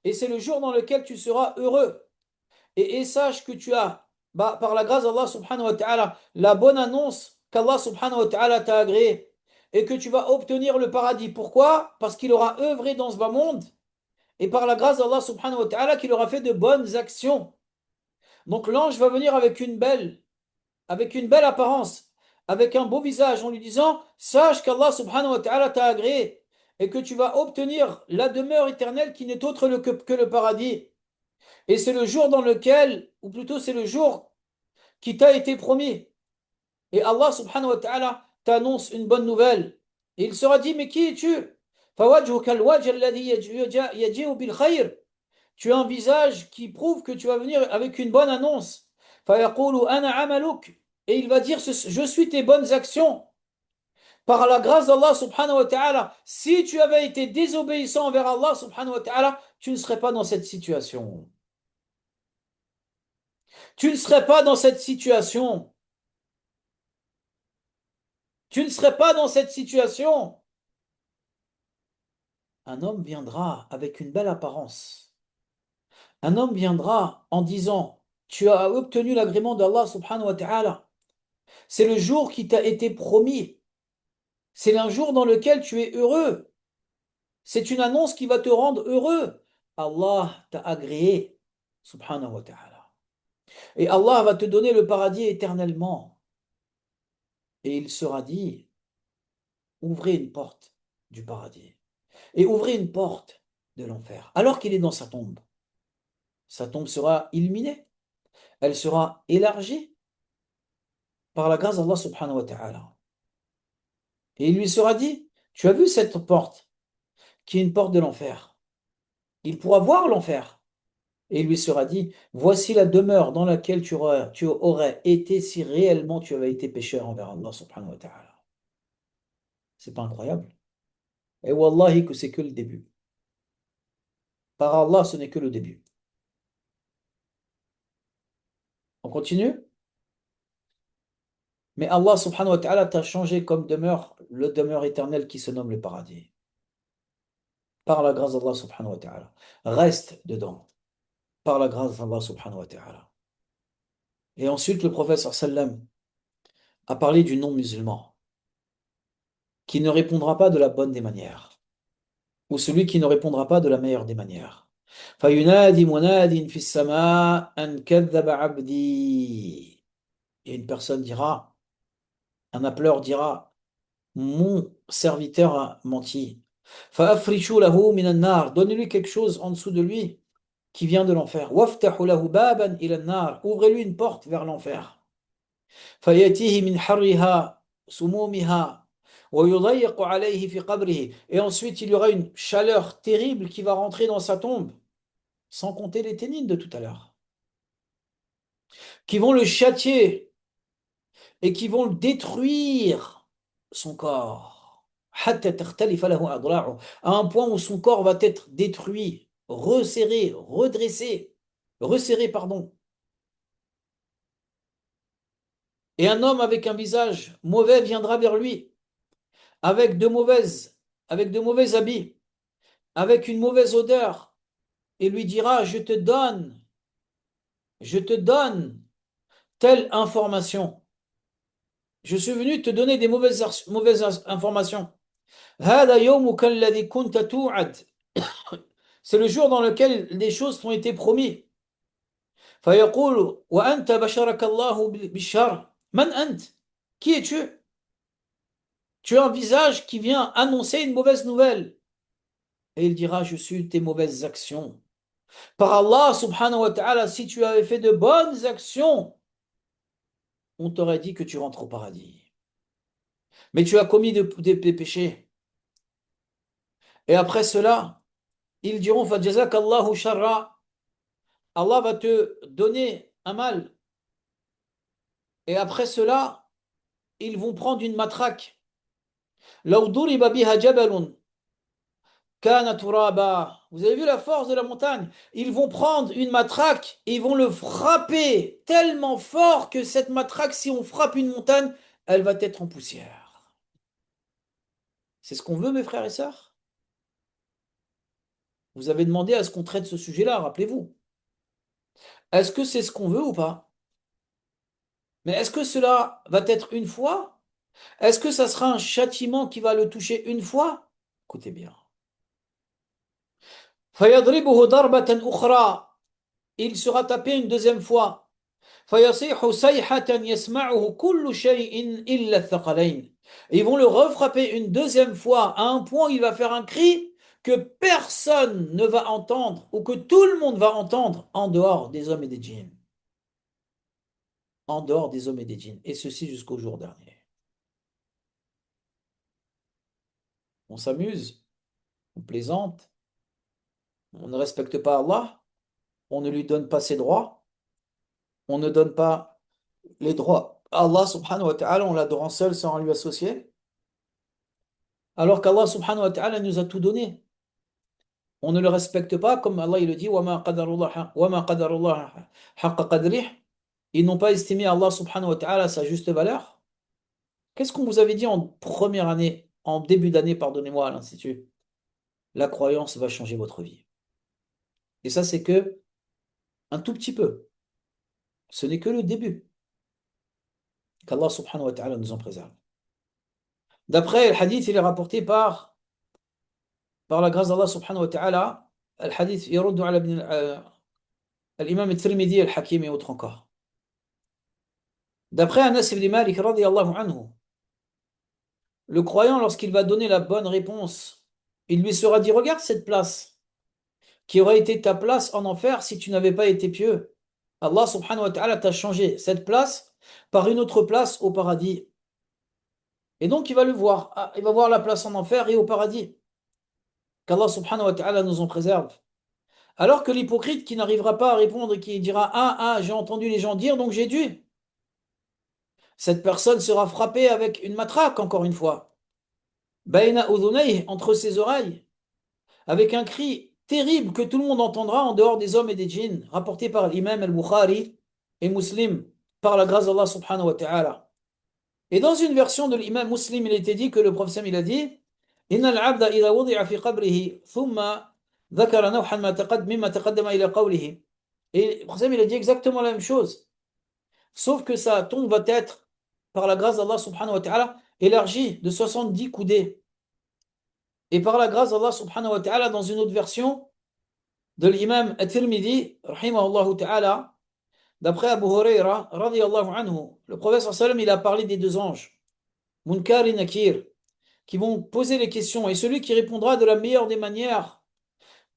et c'est le jour dans lequel tu seras heureux. Et sache que tu as, par la grâce d'Allah subhanahu wa ta'ala, la bonne annonce qu'Allah subhanahu wa ta'ala t'a agréée et que tu vas obtenir le paradis. Pourquoi? Parce qu'il aura œuvré dans ce bas monde et par la grâce d'Allah subhanahu wa ta'ala qu'il aura fait de bonnes actions. Donc l'ange va venir avec une belle apparence, avec un beau visage en lui disant, sache qu'Allah subhanahu wa ta'ala t'a agréé et que tu vas obtenir la demeure éternelle qui n'est autre que le paradis. Et c'est le jour dans lequel, ou plutôt c'est le jour qui t'a été promis. Et Allah subhanahu wa ta'ala t'annonce une bonne nouvelle. Et il sera dit, mais qui es-tu? فَوَجْهُكَ الْوَجْهَ الَّذِي يَجِيءُ بِالْخَيْرِ. Tu as un visage qui prouve que tu vas venir avec une bonne annonce. فَيَقُولُ أَنَا عَمَلُكَ. Et il va dire, je suis tes bonnes actions. Par la grâce d'Allah subhanahu wa ta'ala, si tu avais été désobéissant envers Allah subhanahu wa ta'ala, tu ne serais pas dans cette situation. Tu ne serais pas dans cette situation. Tu ne serais pas dans cette situation. Un homme viendra avec une belle apparence. Un homme viendra en disant, tu as obtenu l'agrément d'Allah subhanahu wa ta'ala. C'est le jour qui t'a été promis. C'est un jour dans lequel tu es heureux. C'est une annonce qui va te rendre heureux. Allah t'a agréé, subhanahu wa ta'ala. Et Allah va te donner le paradis éternellement. Et il sera dit, ouvrez une porte du paradis et ouvrez une porte de l'enfer. Alors qu'il est dans sa tombe sera illuminée, elle sera élargie par la grâce d'Allah subhanahu wa ta'ala. Et il lui sera dit, tu as vu cette porte qui est une porte de l'enfer. Il pourra voir l'enfer. Et il lui sera dit, voici la demeure dans laquelle tu aurais été si réellement tu avais été pécheur envers Allah subhanahu wa ta'ala. C'est pas incroyable? Et wallahi que c'est que le début. Par Allah, ce n'est que le début. On continue? Mais Allah subhanahu wa ta'ala t'a changé comme demeure, le demeure éternel qui se nomme le paradis. Par la grâce d'Allah subhanahu wa ta'ala. Reste dedans. Par la grâce d'Allah subhanahu wa ta'ala. Et ensuite, le prophète sallam a parlé du non-musulman, qui ne répondra pas de la bonne des manières, ou celui qui ne répondra pas de la meilleure des manières. فَيُنَادِ مُنَادٍ فِي السَّمَاءِ أَنْ كَذَّبَ عَبْدِي. Et une personne dira, un appeleur dira, mon serviteur a menti. فَأَفْرِشُوا لَهُ مِنَ النَّارِ. Donnez-lui quelque chose en dessous de lui qui vient de l'enfer. وَافْتَحُوا لَهُ بَابًا إِلَى النَّارِ. Ouvrez-lui une porte vers l'enfer. فَيَأْتِيهِ مِنْ حَرِّهَا سُمُومِهَا وَيُضَيِّقُ عَلَيْهِ فِي قَبْرِهِ. Et ensuite, il y aura une chaleur terrible qui va rentrer dans sa tombe, sans compter les ténines de tout à l'heure, qui vont le châtier et qui vont le détruire son corps. حتى تختلف له أضلاعه. À un point où son corps va être détruit, resserré, redressé, resserré, pardon. Et un homme avec un visage mauvais viendra vers lui, avec de mauvaises, avec de mauvais habits, avec une mauvaise odeur, et lui dira, je te donne telle information. Je suis venu te donner des mauvaises informations. هذا يومك الذي كنت توعد. C'est le jour dans lequel les choses t'ont été promises. فيقول وأنت بشرك الله بالشر. من أنت? Qui es-tu? Tu as un visage qui vient annoncer une mauvaise nouvelle. Et il dira, je suis tes mauvaises actions. Par Allah subhanahu wa ta'ala, si tu avais fait de bonnes actions, on t'aurait dit que tu rentres au paradis. Mais tu as commis des péchés. Et après cela, ils diront, فَجَزَاكَ sharra. Allah va te donner un mal. Et après cela, ils vont prendre une matraque. لَوْ ضُرِبَ بِهَا جَبَلٌ كَانَ تُرَابًا. Vous avez vu la force de la montagne? Ils vont prendre une matraque et ils vont le frapper tellement fort que cette matraque, si on frappe une montagne, elle va être en poussière. C'est ce qu'on veut, mes frères et sœurs? Vous avez demandé à ce qu'on traite ce sujet-là, rappelez-vous. Est-ce que c'est ce qu'on veut ou pas? Mais est-ce que cela va être une fois? Est-ce que ça sera un châtiment qui va le toucher une fois? Écoutez bien. فَيَضْرِبُهُ ضَرْبَةً أُخْرَى. Il sera tapé une deuxième fois. فَيَصِيحُ صَيْحَةً يَسْمَعُهُ كُلُّ شَيْءٍ إِلَّا الثَّقَلَيْنِ. Et ils vont le refrapper une deuxième fois à un point où il va faire un cri que personne ne va entendre ou que tout le monde va entendre en dehors des hommes et des djinns. En dehors des hommes et des djinns. Et ceci jusqu'au jour dernier. On s'amuse, on plaisante, on ne respecte pas Allah, on ne lui donne pas ses droits, on ne donne pas les droits à Allah subhanahu wa ta'ala en l'adorant seul sans lui associer. alors qu'Allah subhanahu wa ta'ala nous a tout donné. On ne le respecte pas, comme Allah il le dit, وَمَا قَدَرُ اللَّهَ حَقَّ قَدْرِهِ. Ils n'ont pas estimé Allah subhanahu wa ta'ala à sa juste valeur. Qu'est-ce qu'on vous avait dit en première année, en début d'année, pardonnez-moi, à l'Institut? La croyance va changer votre vie. Et ça, c'est que un tout petit peu. Ce n'est que le début. Qu'Allah subhanahu wa ta'ala nous en préserve. D'après le hadith, il est rapporté par la grâce d'Allah subhanahu wa ta'ala. Le hadith, يرد على l'imam al-Tirmidhi, al-Hakim et autres encore. D'après Anas ibn Malik, radiyallahu anhu, le croyant, lorsqu'il va donner la bonne réponse, il lui sera dit, regarde cette place, qui aurait été ta place en enfer si tu n'avais pas été pieux. Allah subhanahu wa ta'ala t'a changé cette place par une autre place au paradis. Et donc il va le voir. Ah, il va voir la place en enfer et au paradis. Qu'Allah subhanahu wa ta'ala nous en préserve. Alors que l'hypocrite qui n'arrivera pas à répondre et qui dira, ah, j'ai entendu les gens dire, donc j'ai dû. Cette personne sera frappée avec une matraque, encore une fois. Baina udhunayh, entre ses oreilles, avec un cri terrible que tout le monde entendra en dehors des hommes et des djinns, rapporté par l'imam al-Bukhari et Muslim, par la grâce d'Allah subhanahu wa ta'ala. Et dans une version de l'imam Muslim, il était dit que le prophète il a dit Inna al-abda idha wudi'a fi qabrihi thumma dhakara nawhan mimma taqaddama ila qawlihi. Et le prophète il a dit exactement la même chose, sauf que sa tombe va être, par la grâce d'Allah subhanahu wa ta'ala, élargie de 70 coudées. Et par la grâce d'Allah subhanahu wa ta'ala, dans une autre version de l'imam at-Tirmidhi, rahimahullah ta'ala, d'après Abu Huraira, radiyallahu anhu, le prophète sallallahu alayhi wa sallam, il a parlé des deux anges, Munkar et Nakir, qui vont poser les questions. Et celui qui répondra de la meilleure des manières,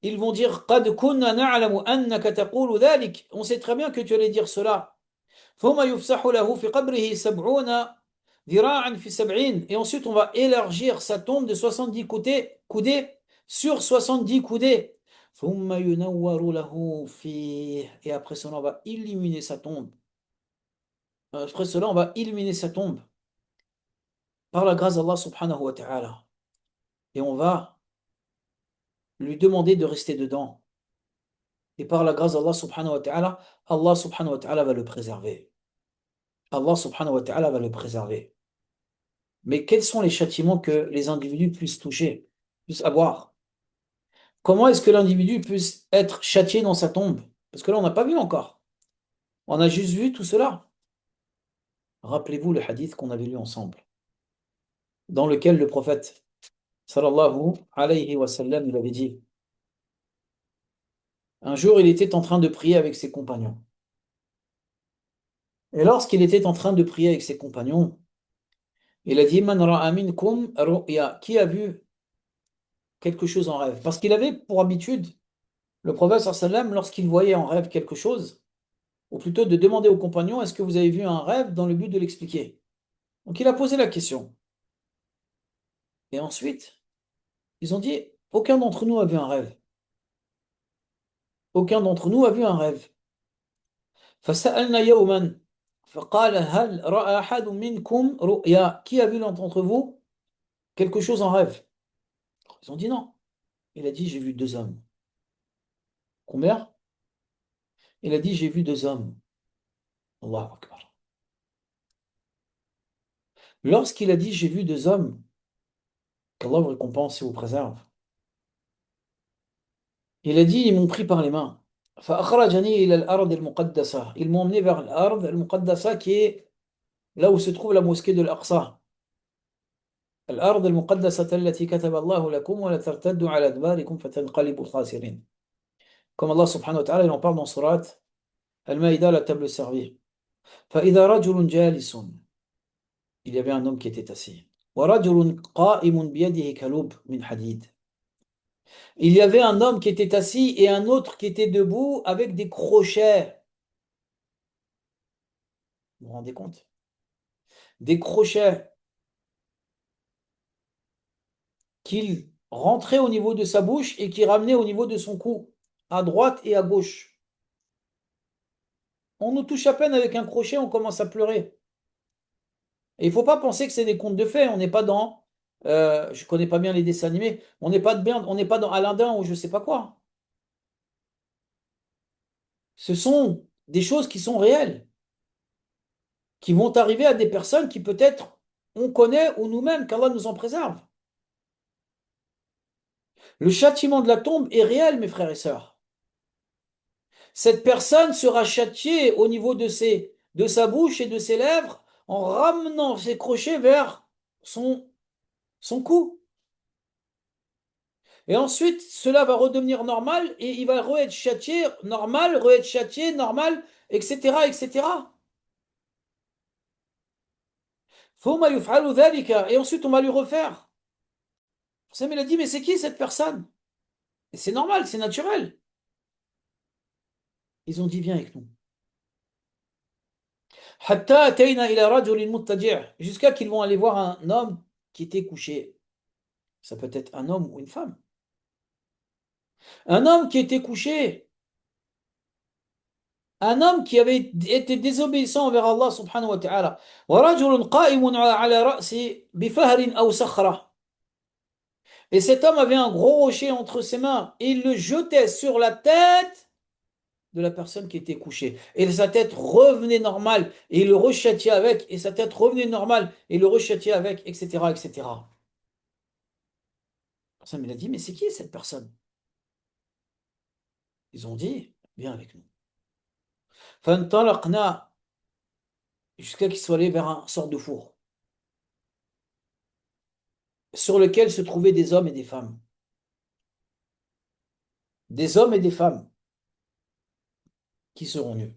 ils vont dire قَدْ كُنَّا نَعْلَمُ أَنَّكَ تَقُولُ ذَلِكَ. On sait très bien que tu allais dire cela. ثُمَّ يُفْسَحُ لَهُ فِي قَبْرِهِ 70 ذِرَاعًا فِي 70. Et ensuite, on va élargir sa tombe de 70 coudées sur 70 coudées. ثُمَّ يُنَوَّرُ لَهُ فِيهِ. Et après cela, on va illuminer sa tombe. Après cela, on va illuminer sa tombe par la grâce d'Allah subhanahu wa ta'ala. Et on va lui demander de rester dedans. Et par la grâce d'Allah subhanahu wa ta'ala, Allah subhanahu wa ta'ala va le préserver. Allah subhanahu wa ta'ala va le préserver. Mais quels sont les châtiments que les individus puissent toucher, puissent avoir? Comment est-ce que l'individu puisse être châtié dans sa tombe? Parce que là, on n'a pas vu encore. On a juste vu tout cela. Rappelez-vous le hadith qu'on avait lu ensemble, dans lequel le prophète, sallallahu alayhi wa sallam, il avait dit, un jour, il était en train de prier avec ses compagnons. Et lorsqu'il était en train de prier avec ses compagnons, il a dit, Man ra'a minkum ru'ya. Qui a vu quelque chose en rêve? Parce qu'il avait pour habitude, le prophète sallallahu alayhi wa sallam, lorsqu'il voyait en rêve quelque chose, ou plutôt de demander aux compagnons, est-ce que vous avez vu un rêve dans le but de l'expliquer? Donc il a posé la question. Et ensuite, ils ont dit, aucun d'entre nous a vu un rêve. Aucun d'entre nous a vu un rêve. فسألنا يوما فقال هل رأى أحد منكم رؤيا. Qui a vu d'entre vous quelque chose en rêve? Ils ont dit non. Il a dit, j'ai vu deux hommes. Combien? Il a dit, j'ai vu deux hommes. Allahu Akbar. Lorsqu'il a dit, j'ai vu deux hommes, qu'Allah vous récompense et vous préserve, il a dit, ils m'ont pris par les mains. فأخرجني إلى الأرض المقدسة. Ils m'ont emmené vers l'Ard al-Muqaddasa qui est là où se trouve la mosquée de l'Aqsa. الأرض المقدسة التي كتب الله لكم ولا ترتدوا على أدباركم فتنقلبوا خاسرين. Comme Allah subhanahu wa ta'ala, il en parle dans Surat Al-Maïda, la table servie. فإذا رجل جالس. Il y avait un homme qui était assis. ورجل قائم بيده كلب من حديد. Il y avait un homme qui était assis et un autre qui était debout avec des crochets. Vous vous rendez compte? Des crochets qu'il rentrait au niveau de sa bouche et qui ramenait au niveau de son cou, à droite et à gauche. On nous touche à peine avec un crochet, on commence à pleurer. Et il ne faut pas penser que c'est des contes de fées, on n'est pas dans Je connais pas bien les dessins animés. On n'est pas dans Aladdin ou je sais pas quoi. Ce sont des choses qui sont réelles, qui vont arriver à des personnes qui peut-être on connaît ou nous-mêmes, qu'Allah nous en préserve. Le châtiment de la tombe est réel, mes frères et sœurs. Cette personne sera châtiée au niveau de sa bouche et de ses lèvres en ramenant ses crochets vers son, son cou. Et ensuite, cela va redevenir normal et il va re-être châtié normal, re-être châtié normal, etc., etc. ثم يفعل ذلك. Et ensuite, on va lui refaire. Sam il a dit, mais c'est qui cette personne? Et c'est normal, c'est naturel. Ils ont dit, viens avec nous. حتى أتينا إلى رجل مضطجع. Jusqu'à qu'ils vont aller voir un homme qui était couché. Ça peut être un homme ou une femme. Un homme qui était couché. Un homme qui avait été désobéissant envers Allah subhanahu wa ta'ala. ورجل قائم على رأس بفهر أو صخرة. Et cet homme avait un gros rocher entre ses mains. Et il le jetait sur la tête de la personne qui était couchée. Et sa tête revenait normale. Et il le rechâtiait avec. Et sa tête revenait normale. Et il le rechâtiait avec, etc., etc. Personne il a dit, mais c'est qui cette personne? Ils ont dit, viens avec nous. فانطلقنا jusqu'à qu'ils soient allés vers un sort de four sur lequel se trouvaient des hommes et des femmes. Des hommes et des femmes qui seront nus.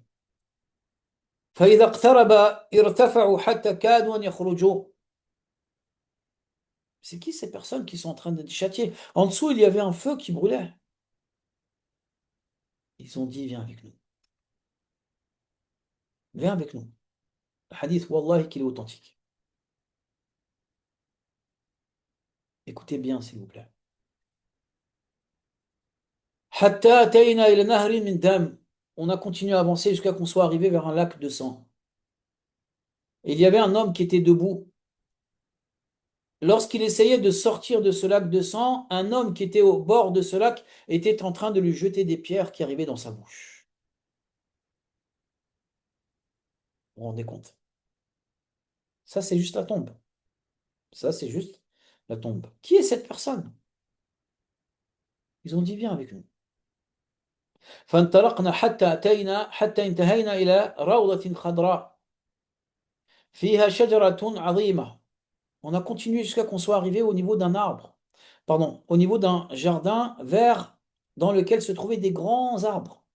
فإذا اقترب ارتفعوا حتى كادوا أن يخرجوا. C'est qui ces personnes qui sont en train d'être châtiées? En dessous, il y avait un feu qui brûlait. Ils ont dit, viens avec nous. Viens avec nous. Le hadith, wallahi, qu'il est authentique. Écoutez bien, s'il vous plaît. حتى أتينا إلى نهر من دم. On a continué à avancer jusqu'à qu'on soit arrivé vers un lac de sang. Et il y avait un homme qui était debout. Lorsqu'il essayait de sortir de ce lac de sang, un homme qui était au bord de ce lac était en train de lui jeter des pierres qui arrivaient dans sa bouche. Vous vous rendez compte? Ça, c'est juste la tombe. Ça, c'est juste la tombe. Qui est cette personne? Ils ont dit, viens avec nous. فانطلقنا حتى انتهينا إلى روضة خضراء فيها شجرة عظيمة. On a continué jusqu'à qu'on soit arrivé au niveau d'un arbre, pardon, au niveau d'un jardin vert dans lequel se trouvaient des grands arbres.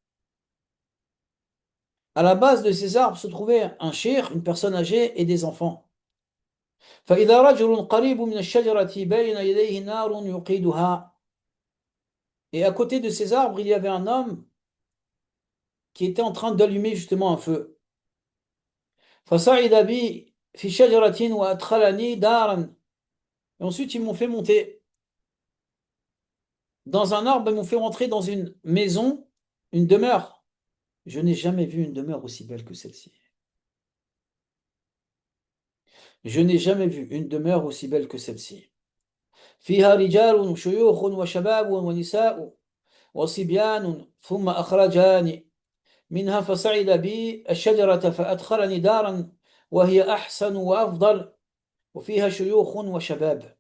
À la base de ces arbres se trouvait un cheikh, une personne âgée et des enfants. فإذا رجل قريب من الشجرة بين يديه نار يوقدها. Et à côté de ces arbres, il y avait un homme qui était en train d'allumer justement un feu. فصعد بي في شجرة وأدخلني دارا. Et ensuite, ils m'ont fait monter dans un arbre, ils m'ont fait rentrer dans une maison, une demeure. Je n'ai jamais vu une demeure aussi belle que celle-ci. Je n'ai jamais vu une demeure aussi belle que celle-ci. فيها رجال وشيوخ وشباب ونساء وصبيان ثم أخرجاني منها فصعد بي الشجرة فأدخلني دارا وهي أحسن وأفضل وفيها شيوخ وشباب.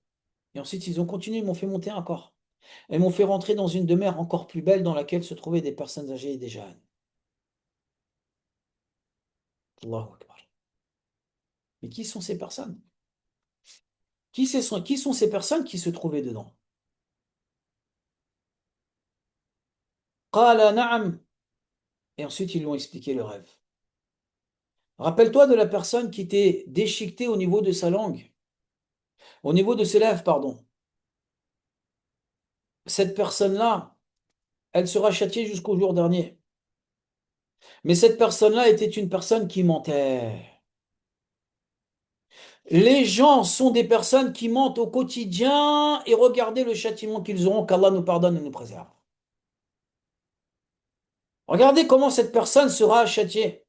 Et ensuite, ils ont continué, ils m'ont fait monter encore. Et m'ont fait rentrer dans une demeure encore plus belle dans laquelle se trouvaient des personnes âgées et des jeunes. Allahu Akbar. Mais qui sont ces personnes? Qui sont ces personnes qui se trouvaient dedans? قال نعم. Et ensuite, ils lui ont expliqué le rêve. Rappelle-toi de la personne qui était déchiquetée au niveau de sa langue, au niveau de ses lèvres, pardon. Cette personne-là, elle sera châtiée jusqu'au jour dernier. Mais cette personne-là était une personne qui mentait. Les gens sont des personnes qui mentent au quotidien et regardez le châtiment qu'ils auront, qu'Allah nous pardonne et nous préserve. Regardez comment cette personne sera châtiée.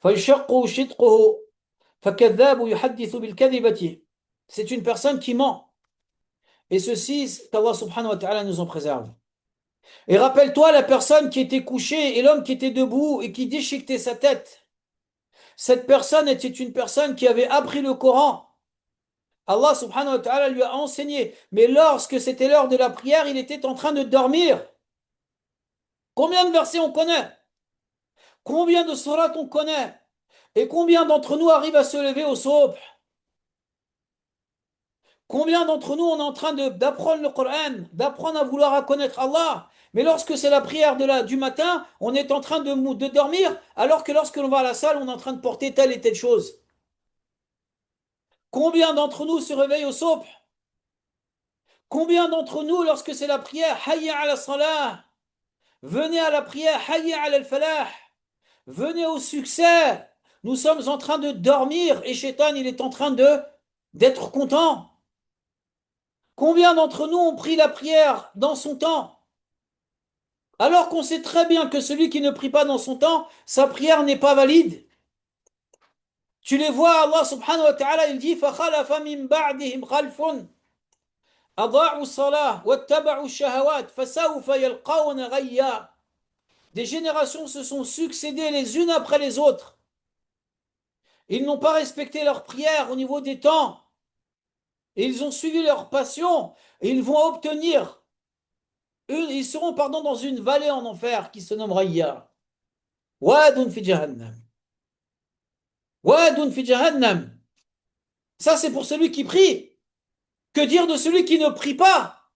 فيشق شدقه فكذاب يحدث بالكذبة. C'est une personne qui ment. Et ceci, qu'Allah subhanahu wa ta'ala nous en préserve. Et rappelle-toi la personne qui était couchée et l'homme qui était debout et qui déchiquetait sa tête. Cette personne était une personne qui avait appris le Coran. Allah subhanahu wa ta'ala lui a enseigné. Mais lorsque c'était l'heure de la prière, il était en train de dormir. Combien de versets on connaît? Combien de sourates on connaît? Et combien d'entre nous arrivent à se lever au sobh? Combien d'entre nous on est en train d'apprendre le Coran, d'apprendre à vouloir à connaître Allah? Mais lorsque c'est la prière du matin, on est en train de dormir, alors que lorsque l'on va à la salle, on est en train de porter telle et telle chose. Combien d'entre nous se réveillent au sobh? Combien d'entre nous, lorsque c'est la prière, Hayya ala salah, venez à la prière, Hayya ala al-falah, venez au succès. Nous sommes en train de dormir et Shaitan, il est en train d'être content. Combien d'entre nous ont pris la prière dans son temps? Alors qu'on sait très bien que celui qui ne prie pas dans son temps, sa prière n'est pas valide. Tu les vois, Allah subhanahu wa ta'ala, il dit فَخَلَفَ مِن بَعْدِهِمْ خَلْفٌ أَضَاعُوا الصَّلَاةَ وَاتَّبَعُوا الشَّهَوَاتِ فَسَوْفَ يَلْقَوْنَ غَيًّا. Des générations se sont succédées les unes après les autres. Ils n'ont pas respecté leur prière au niveau des temps. Et ils ont suivi leur passion. Et ils vont obtenir, ils seront, pardon, dans une vallée en enfer qui se nomme Rayya. Wadun fi jahannam. Wadun fi jahannam. Ça, c'est pour celui qui prie. Que dire de celui qui ne prie pas,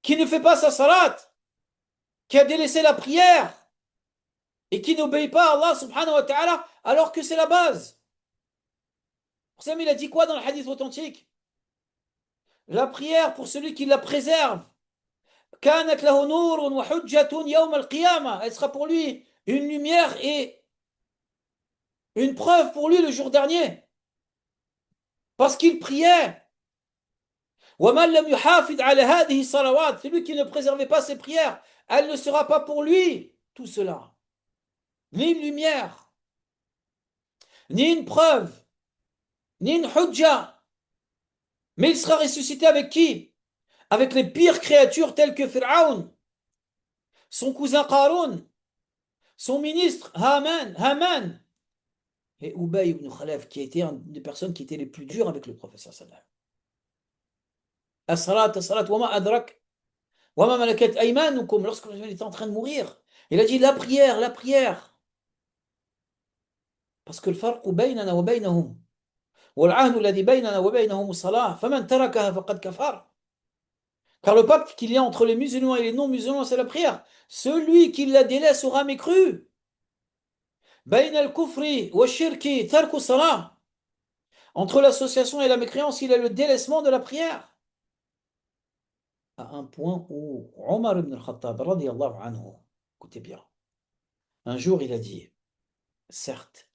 qui ne fait pas sa salat, qui a délaissé la prière et qui n'obéit pas à Allah subhanahu wa ta'ala alors que c'est la base. Pour ça, il a dit quoi dans le hadith authentique? La prière pour celui qui la préserve. كانت له نور وحجة يوم القيامة. Elle sera pour lui une lumière et une preuve pour lui le jour dernier. Parce qu'il priait. ومن لم يحافظ على هذه الصلوات. Celui qui ne préservait pas ses prières, elle ne sera pas pour lui tout cela. Ni une lumière, ni une preuve, ni une hujja. Mais il sera ressuscité avec qui? Avec les pires créatures telles que Pharaon, son cousin Qarun, son ministre Haman, et Ubay ibn Khalaf, qui a été une des personnes qui étaient les plus dures avec le professeur sallallahu as-salat, as-salat, wa ma adrak, wa ma malakat aymanukum, lorsque il était en train de mourir. Il a dit la prière, la prière. Parce que le farq baynana wa baynahum, والعهد الذي بيننا وبينهم الصلاة فمن تركها فقد كفر. Car le pacte qu'il y a entre les musulmans et les non-musulmans, c'est la prière. Celui qui la délaisse aura mécru. بين الكفر والشرك ترك الصلاة. Entre l'association et la mécréance, il y a le délaissement de la prière. À un point où Omar ibn al-Khattab, radiyallahu anhu, écoutez bien, un jour il a dit, certes,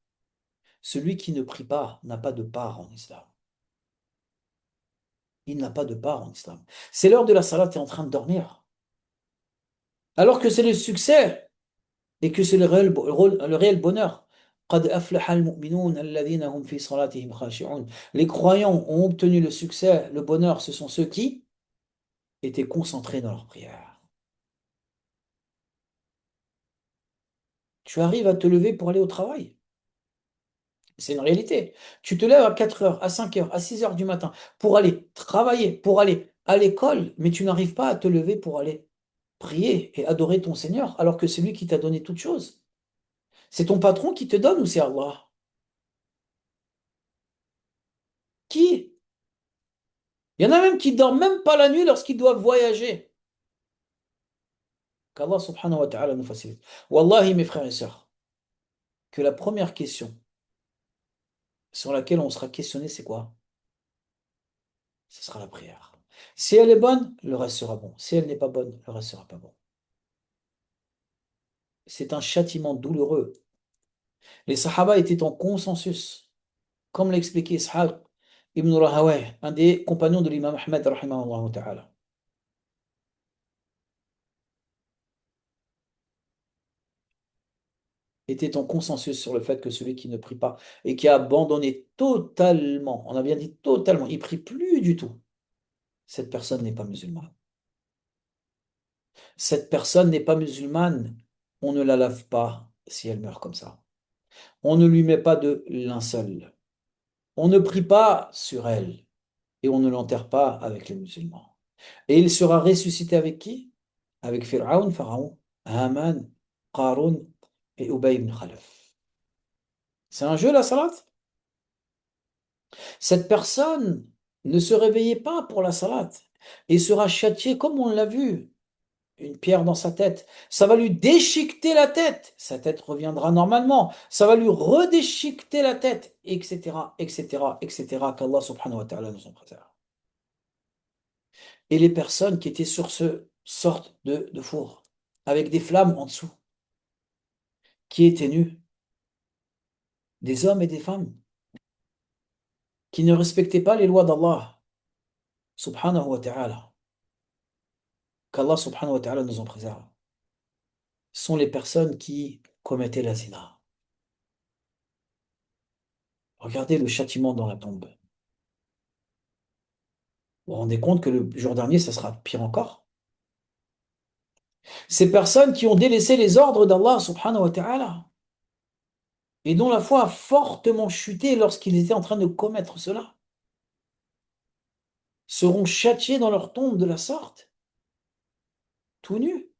celui qui ne prie pas n'a pas de part en islam. Il n'a pas de part en islam. C'est l'heure de la salat, tu es en train de dormir. Alors que c'est le succès et que c'est le réel bonheur. قد أفلح المؤمنون الذين هم في صلاتهم خاشعون. Les croyants ont obtenu le succès, le bonheur, ce sont ceux qui étaient concentrés dans leur prière. Tu arrives à te lever pour aller au travail. C'est une réalité. Tu te lèves à 4 heures, à 5 heures, à 6 heures du matin pour aller travailler, pour aller à l'école, mais tu n'arrives pas à te lever pour aller prier et adorer ton Seigneur, alors que c'est lui qui t'a donné toutes choses. C'est ton patron qui te donne ou c'est Allah? Qui? Il y en a même qui dorment même pas la nuit lorsqu'ils doivent voyager. Qu'Allah subhanahu wa ta'ala nous facilite. Wallahi, mes frères et sœurs, que la première question sur laquelle on sera questionné, c'est quoi? Ce sera la prière. Si elle est bonne, le reste sera bon. Si elle n'est pas bonne, le reste sera pas bon. C'est un châtiment douloureux. Les Sahaba étaient en consensus, comme l'a expliqué Ishaq ibn Rahawayh, un des compagnons de l'imam Ahmed, rahimahullah ta'ala. était en consensus sur le fait que celui qui ne prie pas et qui a abandonné totalement, on a bien dit totalement, il prie plus du tout, cette personne n'est pas musulmane. Cette personne n'est pas musulmane, on ne la lave pas si elle meurt comme ça. On ne lui met pas de linceul. On ne prie pas sur elle et on ne l'enterre pas avec les musulmans. Et il sera ressuscité avec qui? Avec Pharaon, Haman, Qarun et Ubay ibn Khalaf. C'est un jeu la salat? Cette personne ne se réveillait pas pour la salat et sera châtiée comme on l'a vu, une pierre dans sa tête. Ça va lui déchiqueter la tête. Sa tête reviendra normalement. Ça va lui redéchiqueter la tête, etc., etc., etc., qu'Allah subhanahu wa ta'ala nous en préserve. Et les personnes qui étaient sur ce sorte de four, avec des flammes en dessous, qui étaient nus, des hommes et des femmes, qui ne respectaient pas les lois d'Allah, subhanahu wa ta'ala, qu'Allah subhanahu wa ta'ala nous en préserve, sont les personnes qui commettaient la zina. Regardez le châtiment dans la tombe. Vous vous rendez compte que le jour dernier, ça sera pire encore? Ces personnes qui ont délaissé les ordres d'Allah subhanahu wa ta'ala et dont la foi a fortement chuté lorsqu'ils étaient en train de commettre cela, seront châtiés dans leur tombe de la sorte, tout nus.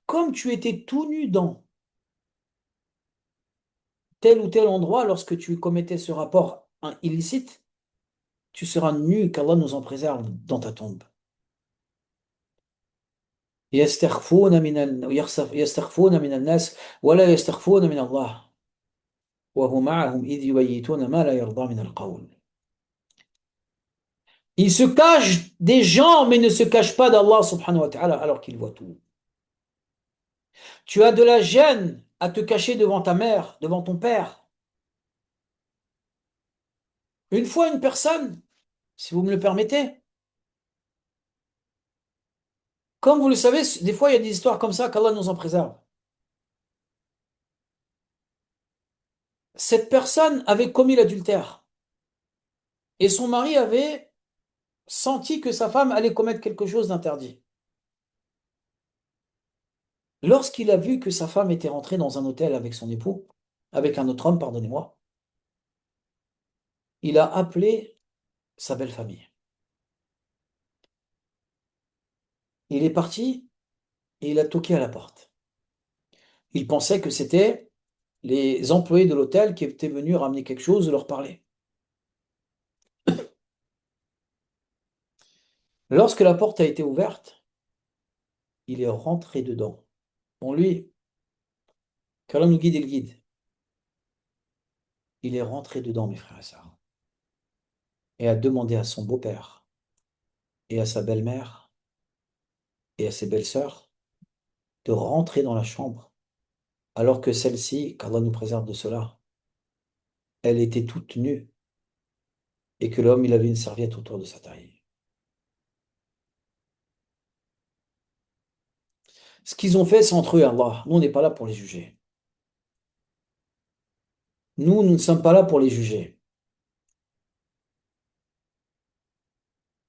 Comme tu étais tout nu dans tel ou tel endroit lorsque tu commettais ce rapport illicite, tu seras nu, qu'Allah nous en préserve dans ta tombe. يستخفون يستخفون من الناس ولا يستخفون من الله وهو معهم إذ يبيتون ما لا يرضى من القول. Ils se cachent des gens, mais ne se cachent pas d'Allah subhanahu wa ta'ala alors qu'il voit tout. Tu as de la gêne à te cacher devant ta mère, devant ton père. Une fois, une personne, si vous me le permettez, comme vous le savez, des fois, il y a des histoires comme ça qu'Allah nous en préserve. Cette personne avait commis l'adultère et son mari avait senti que sa femme allait commettre quelque chose d'interdit. Lorsqu'il a vu que sa femme était rentrée dans un hôtel avec son époux, avec un autre homme, pardonnez-moi, il a appelé sa belle famille. Il est parti et il a toqué à la porte. Il pensait que c'était les employés de l'hôtel qui étaient venus ramener quelque chose ou leur parler. Lorsque la porte a été ouverte, il est rentré dedans. Bon, lui, qu'Allah nous guide et le guide. Il est rentré dedans, mes frères et sœurs, et a demandé à son beau-père et à sa belle-mère et à ses belles-sœurs de rentrer dans la chambre, alors que celle-ci, qu'Allah nous préserve de cela, elle était toute nue et que l'homme, il avait une serviette autour de sa taille. Ce qu'ils ont fait, c'est entre eux et Allah. Nous, on n'est pas là pour les juger. Nous ne sommes pas là pour les juger.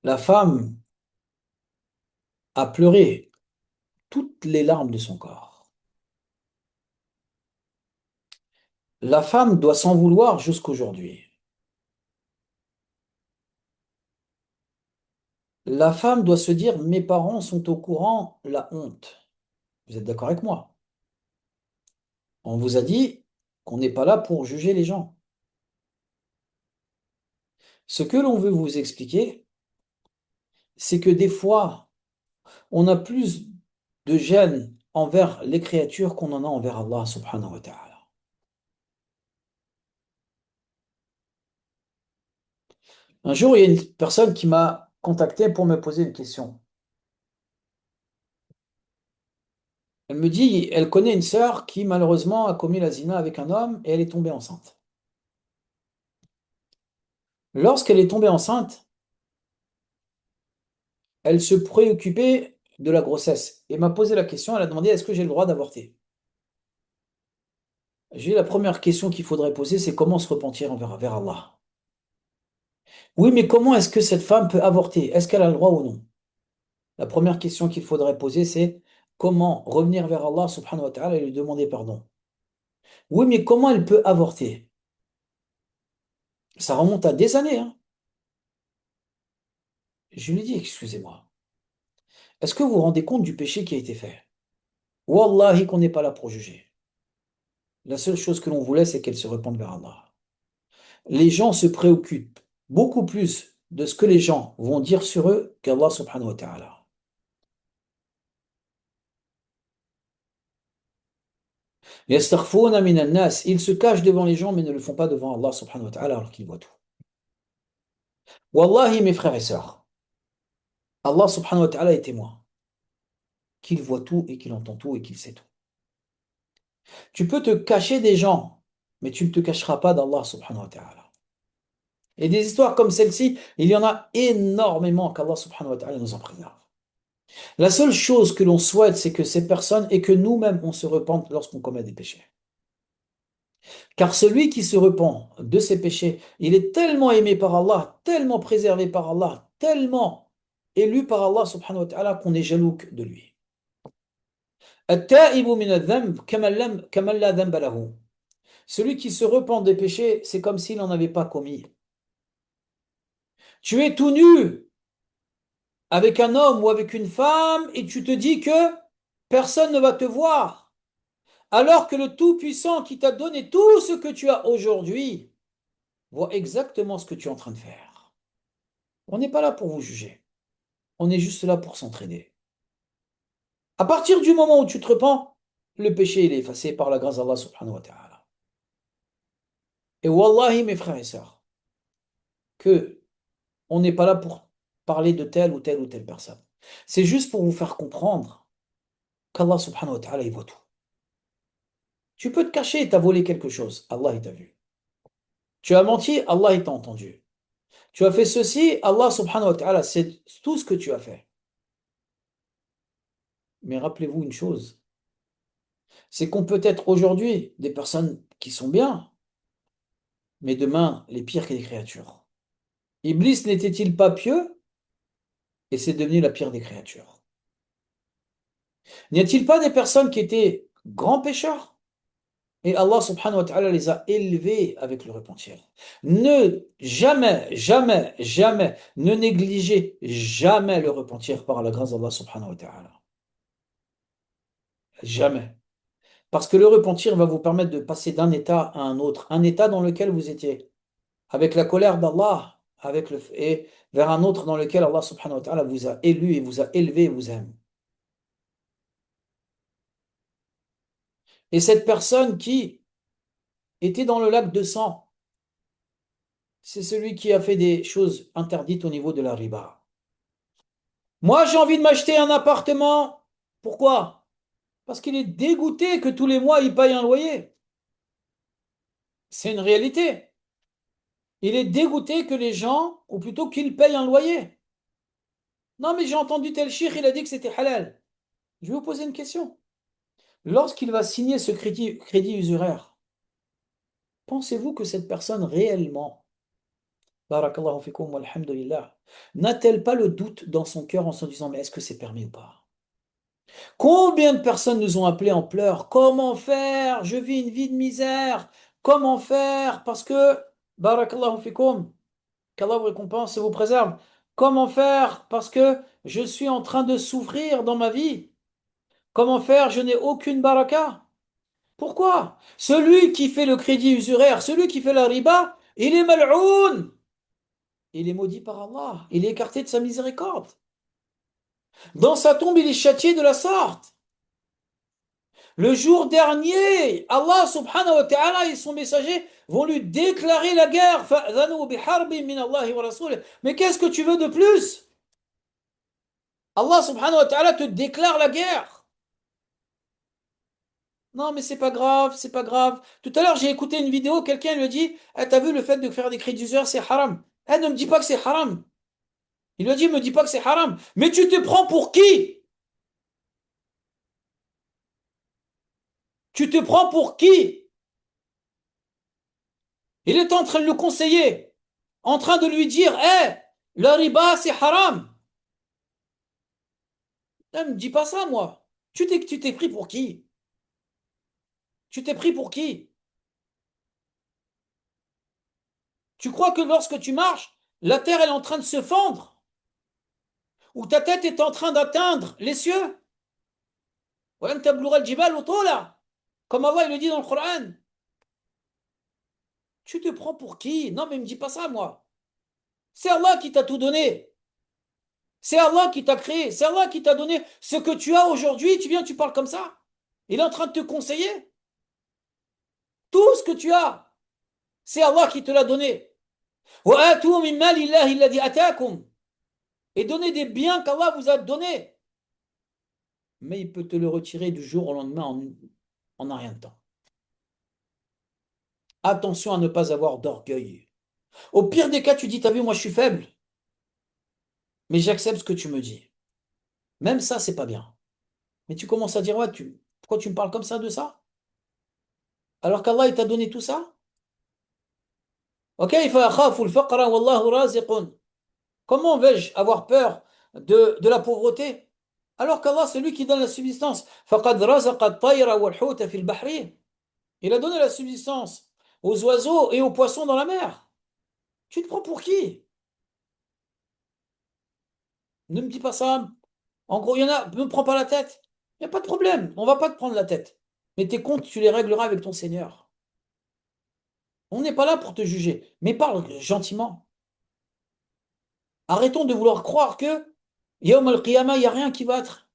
La femme a pleuré toutes les larmes de son corps. La femme doit s'en vouloir jusqu'aujourd'hui. La femme doit se dire, mes parents sont au courant, la honte. Vous êtes d'accord avec moi? On vous a dit qu'on n'est pas là pour juger les gens. Ce que l'on veut vous expliquer, c'est que des fois, on a plus de gêne envers les créatures qu'on en a envers Allah subhanahu wa ta'ala. Un jour, il y a une personne qui m'a contacté pour me poser une question. Elle me dit, elle connaît une sœur qui malheureusement a commis la zina avec un homme et elle est tombée enceinte. Lorsqu'elle est tombée enceinte, elle se préoccupait de la grossesse et m'a posé la question, elle a demandé est-ce que j'ai le droit d'avorter? La première question qu'il faudrait poser, c'est comment se repentir vers Allah. Oui, mais comment est-ce que cette femme peut avorter? Est-ce qu'elle a le droit ou non? La première question qu'il faudrait poser, c'est comment revenir vers Allah subhanahu wa ta'ala et lui demander pardon. Oui, mais comment elle peut avorter? Ça remonte à des années, hein. Je lui dis, excusez-moi, est-ce que vous vous rendez compte du péché qui a été fait? Wallahi qu'on n'est pas là pour juger. La seule chose que l'on voulait, c'est qu'elle se repente vers Allah. Les gens se préoccupent beaucoup plus de ce que les gens vont dire sur eux qu'Allah subhanahu wa ta'ala. Yastakhfuna minan nas. Ils se cachent devant les gens, mais ne le font pas devant Allah subhanahu wa ta'ala alors qu'ils voient tout. Wallahi, mes frères et sœurs, Allah subhanahu wa ta'ala est témoin, qu'il voit tout et qu'il entend tout et qu'il sait tout. Tu peux te cacher des gens, mais tu ne te cacheras pas d'Allah subhanahu wa ta'ala. Et des histoires comme celle-ci, il y en a énormément qu'Allah subhanahu wa ta'ala nous en préserve. La seule chose que l'on souhaite, c'est que ces personnes et que nous-mêmes, on se repente lorsqu'on commet des péchés. Car celui qui se repent de ses péchés, il est tellement aimé par Allah, tellement préservé par Allah, tellement élu par Allah subhanahu wa ta'ala qu'on est jaloux de lui. التائب من الذنب كمن لا ذنب له. Celui qui se repent des péchés, c'est comme s'il n'en avait pas commis. Tu es tout nu avec un homme ou avec une femme et tu te dis que personne ne va te voir. Alors que le Tout-Puissant qui t'a donné tout ce que tu as aujourd'hui voit exactement ce que tu es en train de faire. On n'est pas là pour vous juger. On est juste là pour s'entraider. À partir du moment où tu te repens, le péché il est effacé par la grâce d'Allah subhanahu wa ta'ala. Et wallahi, mes frères et sœurs, que on n'est pas là pour parler de telle ou telle ou telle personne. C'est juste pour vous faire comprendre qu'Allah subhanahu wa ta'ala, il voit tout. Tu peux te cacher, tu as volé quelque chose, Allah il t'a vu. Tu as menti, Allah il t'a entendu. Tu as fait ceci, Allah subhanahu wa ta'ala sait tout ce que tu as fait. Mais rappelez-vous une chose, c'est qu'on peut être aujourd'hui des personnes qui sont bien, mais demain les pires que les créatures. Iblis n'était-il pas pieux et c'est devenu la pire des créatures? N'y a-t-il pas des personnes qui étaient grands pécheurs et Allah subhanahu wa ta'ala les a élevés avec le repentir? Ne jamais, jamais, jamais, ne négligez jamais le repentir par la grâce d'Allah subhanahu wa ta'ala. Jamais. Parce que le repentir va vous permettre de passer d'un état à un autre, un état dans lequel vous étiez, avec la colère d'Allah, et vers un autre dans lequel Allah subhanahu wa ta'ala vous a élu et vous a élevé et vous aime. Et cette personne qui était dans le lac de sang, c'est celui qui a fait des choses interdites au niveau de la riba. Moi, j'ai envie de m'acheter un appartement. Pourquoi? Parce qu'il est dégoûté que tous les mois, il paye un loyer. C'est une réalité. Il est dégoûté que les gens, ou plutôt qu'ils payent un loyer. Non, mais j'ai entendu tel cheikh, il a dit que c'était halal. Je vais vous poser une question. Lorsqu'il va signer ce crédit usuraire, pensez-vous que cette personne réellement, barakallahu fikum walhamdulillah, n'a-t-elle pas le doute dans son cœur en se disant, mais est-ce que c'est permis ou pas? Combien de personnes nous ont appelés en pleurs? Comment faire? Je vis une vie de misère. Comment faire? Parce que, barakallahu fikum, qu'Allah vous récompense et vous préserve. Comment faire? Parce que je suis en train de souffrir dans ma vie. Comment faire? Je n'ai aucune baraka. Pourquoi? Celui qui fait le crédit usuraire, celui qui fait la riba, il est mal'oun. Il est maudit par Allah. Il est écarté de sa miséricorde. Dans sa tombe, il est châtié de la sorte. Le jour dernier, Allah subhanahu wa ta'ala et son messager vont lui déclarer la guerre. فَأْذَنُوا بِحَرْبٍ مِّنَ اللَّهِ وَرَسُولِهِ. Mais qu'est-ce que tu veux de plus? Allah subhanahu wa ta'ala te déclare la guerre. Non, mais c'est pas grave, c'est pas grave. Tout à l'heure, j'ai écouté une vidéo, quelqu'un lui dit, ah, t'as vu le fait de faire des crédits d'usure, c'est haram. Eh, ne me dis pas que c'est haram. Il lui a dit, me dis pas que c'est haram. Mais tu te prends pour qui? Tu te prends pour qui? Il est en train de le conseiller, en train de lui dire, le riba, c'est haram. Ne me dis pas ça, moi. Tu t'es pris pour qui? Tu t'es pris pour qui? Tu crois que lorsque tu marches, la terre elle est en train de se fendre, ou ta tête est en train d'atteindre les cieux? وَلَن تَبْلُغَ الْجِبَالُ طُولًا. Comme Allah il le dit dans le Coran. Tu te prends pour qui? Non, mais me dis pas ça, moi. C'est Allah qui t'a tout donné. C'est Allah qui t'a créé. C'est Allah qui t'a donné ce que tu as aujourd'hui. Tu viens, tu parles comme ça. Il est en train de te conseiller. Tout ce que tu as, c'est Allah qui te l'a donné. وَآتُوا مِن مَالِ اللَّهِ الَّذِي أَتَاكُمْ. Et donnez des biens qu'Allah vous a donnés. Mais il peut te le retirer du jour au lendemain en un rien de temps. Attention à ne pas avoir d'orgueil. Au pire des cas, tu dis, t'as vu, moi je suis faible, mais j'accepte ce que tu me dis. Même ça, c'est pas bien. Mais tu commences à dire, ouais, pourquoi tu me parles comme ça de ça? Alors qu'Allah, il t'a donné tout ça? Ok, comment vais-je avoir peur de la pauvreté? Alors qu'Allah, c'est lui qui donne la subsistance. فَقَدْ رَزَقَ الطَّيْرَ وَالْحُوتَ فِي الْبَحْرِ. Il a donné la subsistance aux oiseaux et aux poissons dans la mer. Tu te prends pour qui? Ne me dis pas ça. En gros, il y en a, ne me prends pas la tête. Il n'y a pas de problème, on va pas te prendre la tête. Mais tes comptes, tu les régleras avec ton Seigneur. On n'est pas là pour te juger, mais parle gentiment. Arrêtons de vouloir croire que Yawm al-Qiyamah, il n'y a rien qui va être.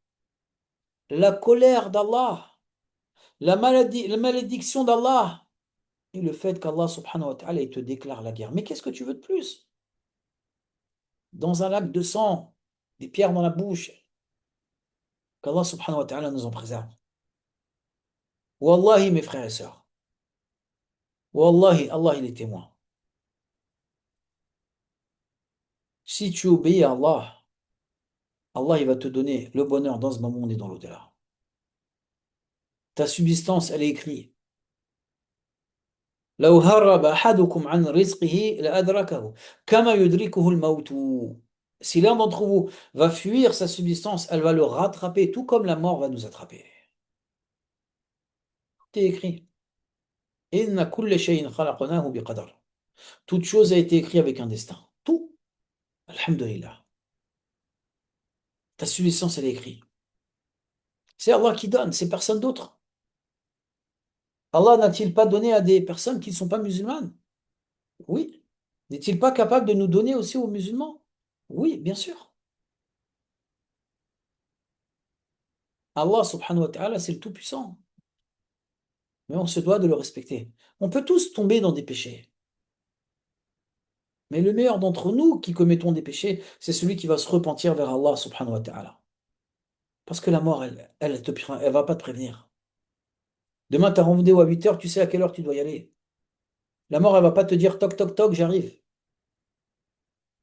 La colère d'Allah, la malédiction d'Allah et le fait qu'Allah subhanahu wa ta'ala il te déclare la guerre. Mais qu'est-ce que tu veux de plus? Dans un lac de sang, des pierres dans la bouche, qu'Allah subhanahu wa ta'ala nous en préserve. Wallahi, mes frères et sœurs, Wallahi, Allah il est témoin. Si tu obéis à Allah, Allah il va te donner le bonheur dans ce monde et dans l'au-delà. Ta subsistance, elle est écrite. لو هرب أحدكم عن رزقه لأدركه كما يدركه الموت. Si l'un d'entre vous va fuir sa subsistance, elle va le rattraper, tout comme la mort va nous attraper. Tout est écrit. إن كل شيء خلقناه بقدر. Toute chose a été écrite avec un destin. Tout. Alhamdulillah. Ta subsistance, elle est écrite. C'est Allah qui donne, c'est personne d'autre. Allah n'a-t-il pas donné à des personnes qui ne sont pas musulmanes? Oui. N'est-il pas capable de nous donner aussi aux musulmans? Oui, bien sûr. Allah subhanahu wa ta'ala, c'est le Tout-Puissant. Mais on se doit de le respecter. On peut tous tomber dans des péchés. Mais le meilleur d'entre nous qui commettons des péchés, c'est celui qui va se repentir vers Allah subhanahu wa ta'ala. Parce que la mort, elle va pas te prévenir. Demain, tu as rendez-vous à 8 heures, tu sais à quelle heure tu dois y aller. La mort, elle va pas te dire toc toc toc, j'arrive.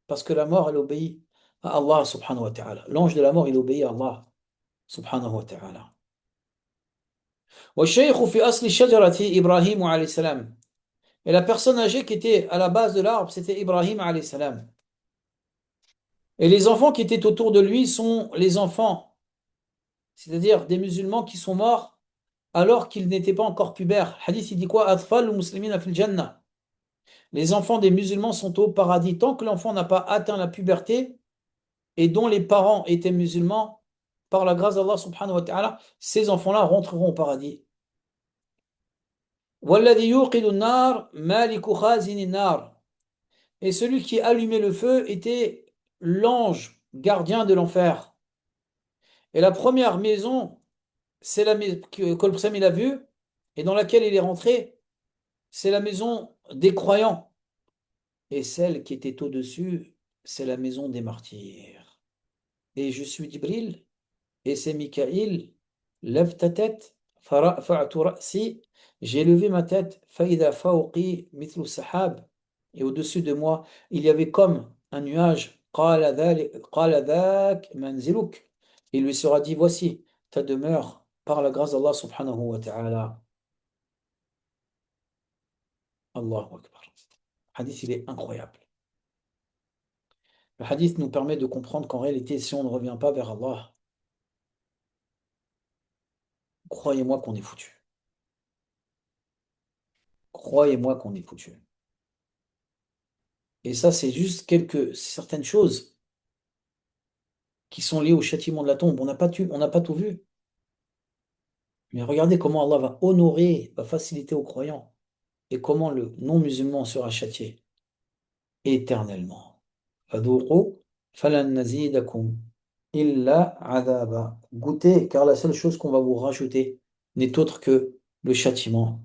Parce que la mort, elle obéit à Allah subhanahu wa ta'ala. L'ange de la mort, il obéit à Allah subhanahu wa ta'ala. والشيخ في أصل الشجرة إبراهيم عليه السلام. Et la personne âgée qui était à la base de l'arbre, c'était Ibrahim alayhi salam. Et les enfants qui étaient autour de lui sont les enfants, c'est-à-dire des musulmans qui sont morts alors qu'ils n'étaient pas encore pubères. Hadith, il dit quoi? Atfal ou muslimina fil jannah. Les enfants des musulmans sont au paradis. Tant que l'enfant n'a pas atteint la puberté et dont les parents étaient musulmans, par la grâce d'Allah subhanahu wa ta'ala, ces enfants-là rentreront au paradis. وَالَّذِي يُوقِدُ النَّارَ مَالِكُ خَازِنِ النَّارِ. Et celui qui allumait le feu était l'ange gardien de l'enfer. Et la première maison, c'est la maison que le prophète il a vue et dans laquelle il est rentré, c'est la maison des croyants. Et celle qui était au-dessus, c'est la maison des martyrs. Et je suis Jibril, et c'est Mikaïl. Lève ta tête. فرفعت رأسي. J'ai levé ma tête. فإذا فوقي مثل السحاب. Et au-dessus de moi, il y avait comme un nuage. قال ذاك منزلك. Il lui sera dit, voici ta demeure par la grâce d'Allah subhanahu wa ta'ala. Allahu Akbar. Le hadith, il est incroyable. Le hadith nous permet de comprendre qu'en réalité, si on ne revient pas vers Allah, croyez-moi qu'on est foutu. Croyez-moi qu'on est foutu. Et ça, c'est juste certaines choses qui sont liées au châtiment de la tombe. On n'a pas tout vu. Mais regardez comment Allah va honorer, va faciliter aux croyants et comment le non-musulman sera châtié éternellement. Fadhuqu falan nazidakum illa adhaba. Goûtez, car la seule chose qu'on va vous rajouter n'est autre que le châtiment.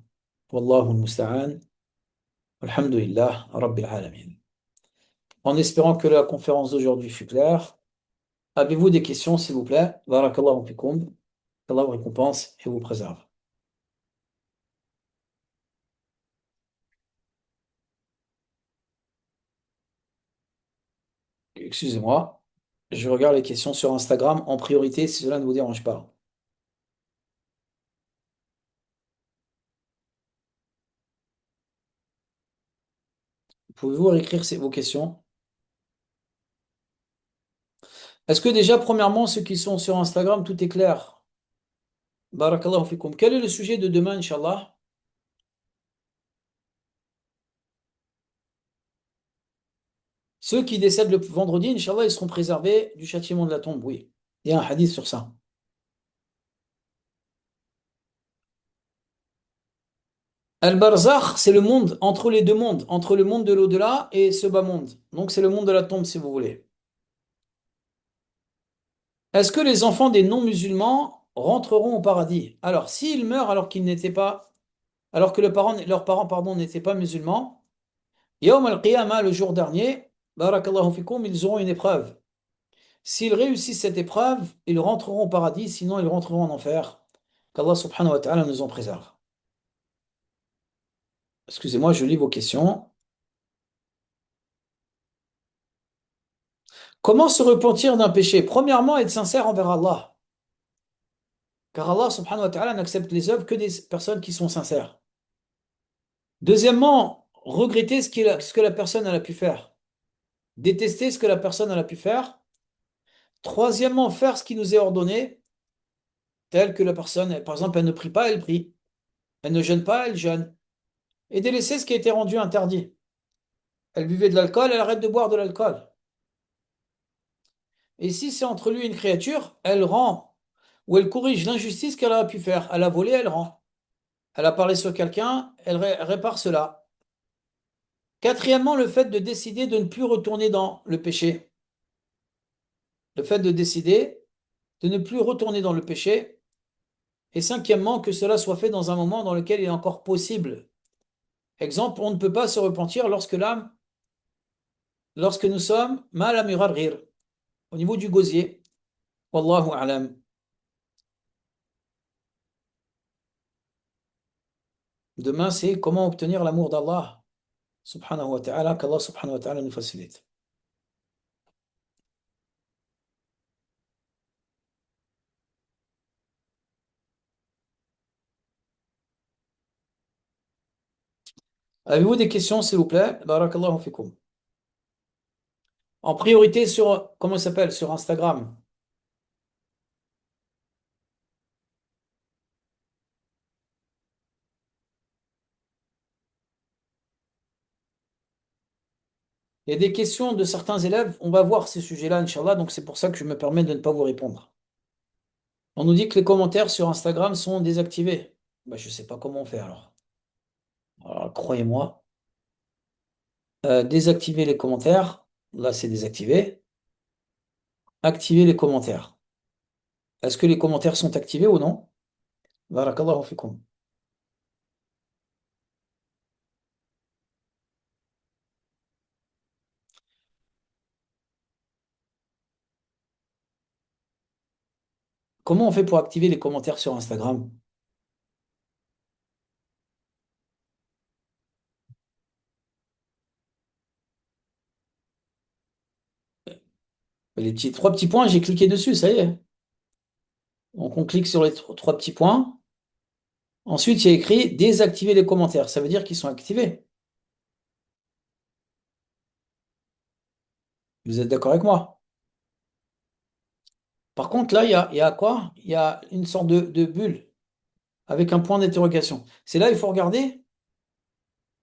Wallahu al-musta'an. Alhamdulillah, Rabbil alamin. En espérant que la conférence d'aujourd'hui fut claire, avez-vous des questions, s'il vous plaît? Barakallahu fikum. Qu'Allah vous récompense et vous préserve. Excusez-moi, je regarde les questions sur Instagram en priorité si cela ne vous dérange pas. Pouvez-vous réécrire vos questions? Est-ce que déjà, premièrement, ceux qui sont sur Instagram, tout est clair? Barakallahu fikum. Quel est le sujet de demain, Inch'Allah? Ceux qui décèdent le vendredi, Inch'Allah, ils seront préservés du châtiment de la tombe, oui. Il y a un hadith sur ça. Al-Barzakh, c'est le monde entre les deux mondes, entre le monde de l'au-delà et ce bas monde. Donc c'est le monde de la tombe, si vous voulez. Est-ce que les enfants des non-musulmans rentreront au paradis? Alors, s'ils meurent alors qu'ils n'étaient pas, alors que leurs parents, pardon, n'étaient pas musulmans, Yawm al-Qiyamah, le jour dernier, barakallahu fikum, ils auront une épreuve. S'ils réussissent cette épreuve, ils rentreront au paradis, sinon ils rentreront en enfer. Qu'Allah subhanahu wa ta'ala nous en préserve. Excusez-moi, je lis vos questions. Comment se repentir d'un péché? Premièrement, être sincère envers Allah. Car Allah subhanahu wa ta'ala n'accepte les œuvres que des personnes qui sont sincères. Deuxièmement, regretter ce que la personne elle a pu faire. Détester ce que la personne elle a pu faire. Troisièmement, faire ce qui nous est ordonné, tel que la personne, par exemple, elle ne prie pas, elle prie. Elle ne jeûne pas, elle jeûne. Et délaisser ce qui a été rendu interdit. Elle buvait de l'alcool, elle arrête de boire de l'alcool. Et si c'est entre lui et une créature, elle rend ou elle corrige l'injustice qu'elle a pu faire. Elle a volé, elle rend. Elle a parlé sur quelqu'un, elle répare cela. Quatrièmement, le fait de décider de ne plus retourner dans le péché. Le fait de décider de ne plus retourner dans le péché. Et cinquièmement, que cela soit fait dans un moment dans lequel il est encore possible. Exemple, on ne peut pas se repentir lorsque nous sommes mal à murarrir, au niveau du gosier. Wallahu a'lam. Demain, c'est comment obtenir l'amour d'Allah, subhanahu wa ta'ala, qu'Allah subhanahu wa ta'ala nous facilite. Avez-vous des questions, s'il vous plaît? Barakallahu fikum. En priorité sur, comment ça s'appelle, sur Instagram. Il y a des questions de certains élèves. On va voir ces sujets-là, Inch'Allah. Donc c'est pour ça que je me permets de ne pas vous répondre. On nous dit que les commentaires sur Instagram sont désactivés. Bah, je ne sais pas comment on fait alors. Alors, croyez-moi, désactiver les commentaires. Là, c'est désactivé. Activer les commentaires. Est-ce que les commentaires sont activés ou non? Barakallahu fikum. Comment on fait pour activer les commentaires sur Instagram? Les trois petits points, j'ai cliqué dessus, ça y est. Donc on clique sur les trois petits points. Ensuite, il y a écrit désactiver les commentaires. Ça veut dire qu'ils sont activés. Vous êtes d'accord avec moi? Par contre, là, il y a quoi? Il y a une sorte de bulle avec un point d'interrogation. C'est là, il faut regarder?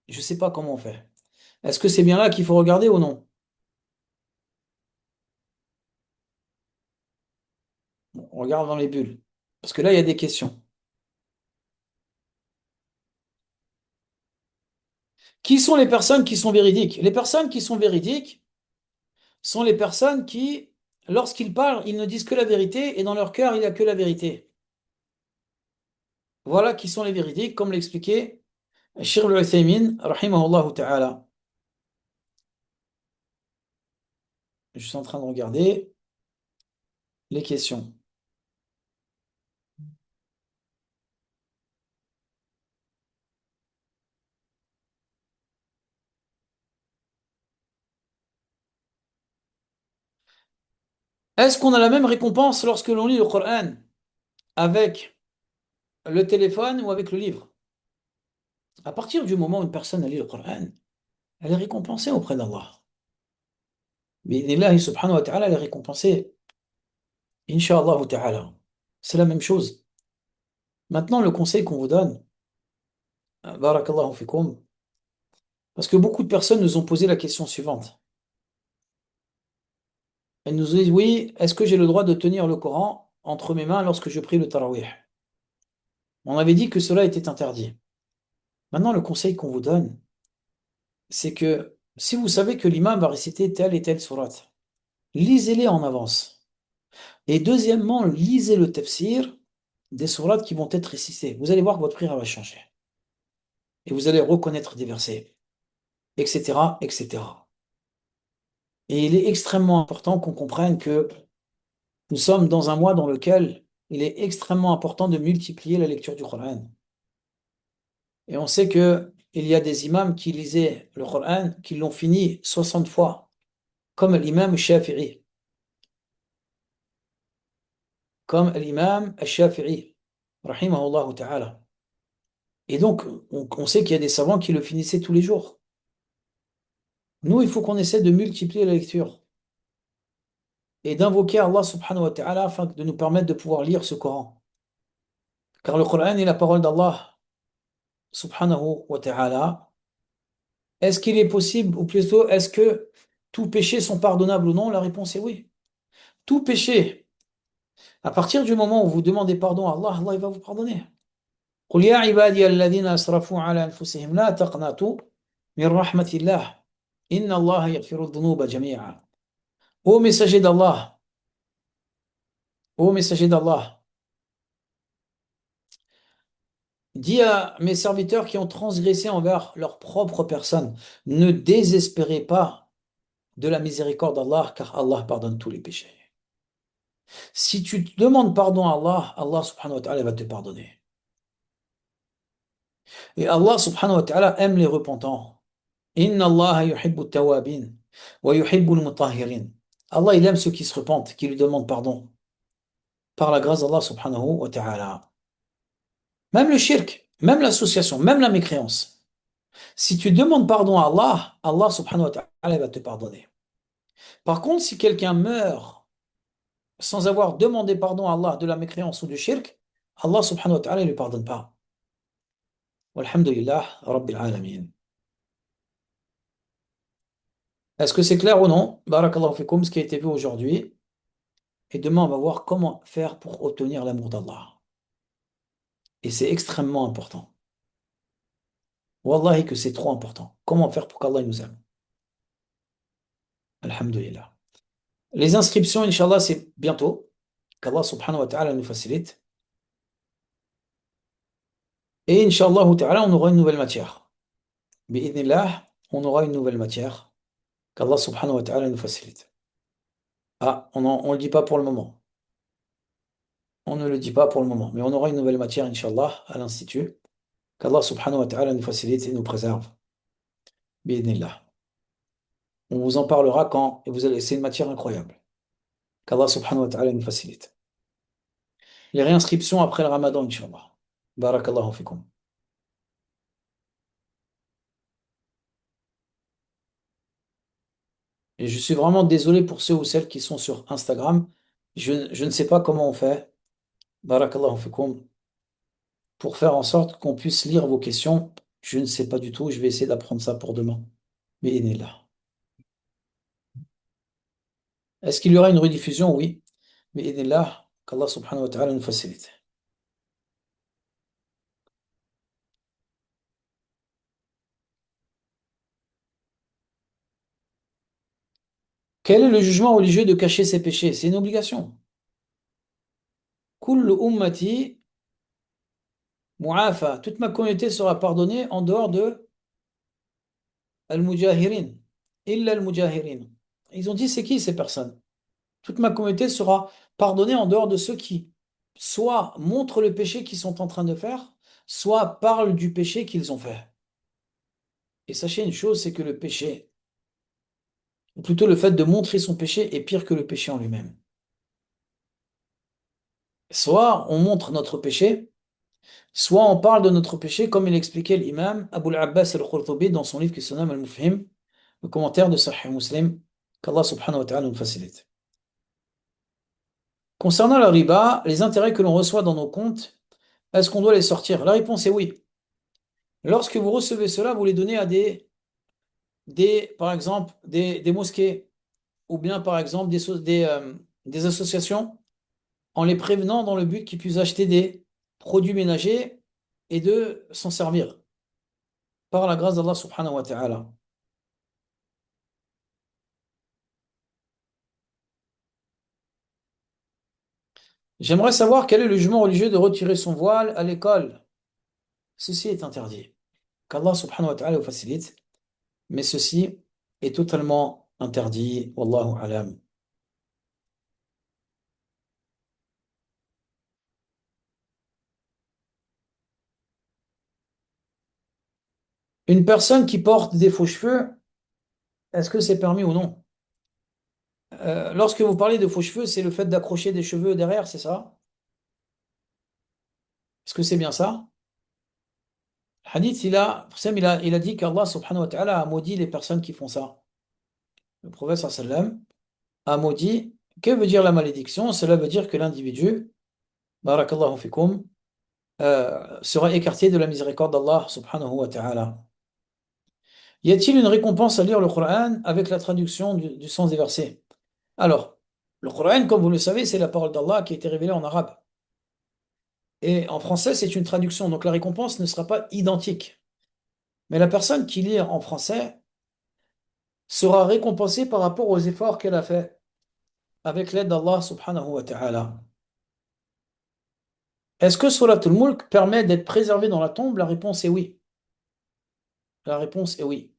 Je ne sais pas comment on fait. Est-ce que c'est bien là qu'il faut regarder ou non? Bon, on regarde dans les bulles. Parce que là, il y a des questions. Qui sont les personnes qui sont véridiques? Les personnes qui sont véridiques sont les personnes qui, lorsqu'ils parlent, ils ne disent que la vérité et dans leur cœur, il n'y a que la vérité. Voilà qui sont les véridiques, comme l'expliquait Cheikh al-Uthaymin, rahimahullah ta'ala. Je suis en train de regarder les questions. Est-ce qu'on a la même récompense lorsque l'on lit le Coran avec le téléphone ou avec le livre? À partir du moment où une personne lit le Coran, elle est récompensée auprès d'Allah. Bi'idhnillahi subhanahu wa ta'ala, elle est récompensée, Inch'Allah ta'ala. C'est la même chose. Maintenant, le conseil qu'on vous donne, barakallahu fikum, parce que beaucoup de personnes nous ont posé la question suivante. Elles nous disent, oui, est-ce que j'ai le droit de tenir le Coran entre mes mains lorsque je prie le tarawih? On avait dit que cela était interdit. Maintenant, le conseil qu'on vous donne, c'est que si vous savez que l'imam va réciter telle et telle sourate, lisez-les en avance. Et deuxièmement, lisez le tafsir des sourates qui vont être récitées. Vous allez voir que votre prière va changer. Et vous allez reconnaître des versets, etc., etc. Et il est extrêmement important qu'on comprenne que nous sommes dans un mois dans lequel il est extrêmement important de multiplier la lecture du Coran. Et on sait que il y a des imams qui lisaient le Coran, qui l'ont fini 60 fois, comme l'imam Shafi'i, comme l'imam Shafi'i, rahimahullah ta'ala. Et donc, on sait qu'il y a des savants qui le finissaient tous les jours. Nous, il faut qu'on essaie de multiplier la lecture et d'invoquer Allah subhanahu wa ta'ala afin de nous permettre de pouvoir lire ce Coran. Car le Coran est la parole d'Allah subhanahu wa ta'ala. Est-ce qu'il est possible, ou plutôt, est-ce que tous péchés sont pardonnables ou non? La réponse est oui. Tout péché, à partir du moment où vous demandez pardon à Allah, Allah il va vous pardonner. قل يا عبادي الذين أسرفوا على أنفسهم لا تقنطوا من رحمة الله إن الله يغفر الذنوب جميعا. Ô messager d'Allah, ô messager d'Allah, dis à mes serviteurs qui ont transgressé envers leur propre personne, ne désespérez pas de la miséricorde d'Allah, car Allah pardonne tous les péchés. Si tu demandes pardon à Allah, Allah subhanahu wa ta'ala va te pardonner. Et Allah subhanahu wa ta'ala aime les repentants. Inna Allah yuhibbu tawabin wa yuhibbu al-mutahhirin. Allah, il aime ceux qui se repentent, qui lui demandent pardon. Par la grâce d'Allah subhanahu wa ta'ala. Même le shirk, même l'association, même la mécréance. Si tu demandes pardon à Allah, Allah subhanahu wa ta'ala va te pardonner. Par contre, si quelqu'un meurt sans avoir demandé pardon à Allah de la mécréance ou du shirk, Allah subhanahu wa ta'ala ne lui pardonne pas. Walhamdulillah, Rabbil Alamin. Est-ce que c'est clair ou non? Barakallahu fikum, ce qui a été vu aujourd'hui. Et demain, on va voir comment faire pour obtenir l'amour d'Allah. Et c'est extrêmement important. Wallahi que c'est trop important. Comment faire pour qu'Allah nous aime? Alhamdulillah. Les inscriptions, Inch'Allah, c'est bientôt. Qu'Allah subhanahu wa ta'ala nous facilite. Et Inch'Allah ta'ala, on aura une nouvelle matière. Bi'idhnillah, on aura une nouvelle matière. Qu'Allah subhanahu wa ta'ala nous facilite. Ah, on le dit pas pour le moment. On ne le dit pas pour le moment. Mais on aura une nouvelle matière, Inch'Allah, à l'Institut. Qu'Allah subhanahu wa ta'ala nous facilite et nous préserve. Bi'idhnillah. On vous en parlera quand, et vous allez, c'est une matière incroyable. Qu'Allah subhanahu wa ta'ala nous facilite. Les réinscriptions après le Ramadan, Inch'Allah. Barakallahu fikum. Et je suis vraiment désolé pour ceux ou celles qui sont sur Instagram. Je ne sais pas comment on fait, barakallahu fikoum, pour faire en sorte qu'on puisse lire vos questions. Je ne sais pas du tout. Je vais essayer d'apprendre ça pour demain. Mais là. Est-ce qu'il y aura une rediffusion? Oui. Mais là, qu'Allah subhanahu wa ta'ala nous facilite. Quel est le jugement religieux de cacher ses péchés? C'est une obligation. Kullu ummati mu'afa. Toute ma communauté sera pardonnée en dehors de al-mujahirin. Illa al-mujahirin. Ils ont dit, c'est qui ces personnes? Toute ma communauté sera pardonnée en dehors de ceux qui soit montrent le péché qu'ils sont en train de faire, soit parlent du péché qu'ils ont fait. Et sachez une chose, c'est que le péché, ou plutôt le fait de montrer son péché, est pire que le péché en lui-même. Soit on montre notre péché, soit on parle de notre péché, comme il expliquait l'imam Abu al-Abbas al-Qurtubi dans son livre qui se nomme Al-Mufhim, le commentaire de Sahih Muslim, qu'Allah subhanahu wa ta'ala nous facilite. Concernant la riba, les intérêts que l'on reçoit dans nos comptes, est-ce qu'on doit les sortir? La réponse est oui. Lorsque vous recevez cela, vous les donnez à par exemple, des mosquées ou bien, par exemple, des associations en les prévenant dans le but qu'ils puissent acheter des produits ménagers et de s'en servir par la grâce d'Allah subhanahu wa ta'ala. J'aimerais savoir quel est le jugement religieux de retirer son voile à l'école. Ceci est interdit. Qu'Allah subhanahu wa ta'ala vous facilite, mais ceci est totalement interdit. Wallahu alam. Une personne qui porte des faux cheveux, est-ce que c'est permis ou non? Lorsque vous parlez de faux cheveux, c'est le fait d'accrocher des cheveux derrière, c'est ça? Est-ce que c'est bien ça? Le hadith, il a dit qu'Allah subhanahu wa ta'ala a maudit les personnes qui font ça. Le prophète sallam a maudit. Que veut dire la malédiction? Cela veut dire que l'individu, barakallahu fikum, sera écarté de la miséricorde d'Allah subhanahu wa ta'ala. Y a-t-il une récompense à lire le Coran avec la traduction du sens des versets? Alors, le Coran, comme vous le savez, c'est la parole d'Allah qui a été révélée en arabe. Et en français, c'est une traduction, donc la récompense ne sera pas identique. Mais la personne qui lit en français sera récompensée par rapport aux efforts qu'elle a fait avec l'aide d'Allah subhanahu wa ta'ala. Est-ce que Suratul Mulk permet d'être préservé dans la tombe? La réponse est oui. La réponse est oui.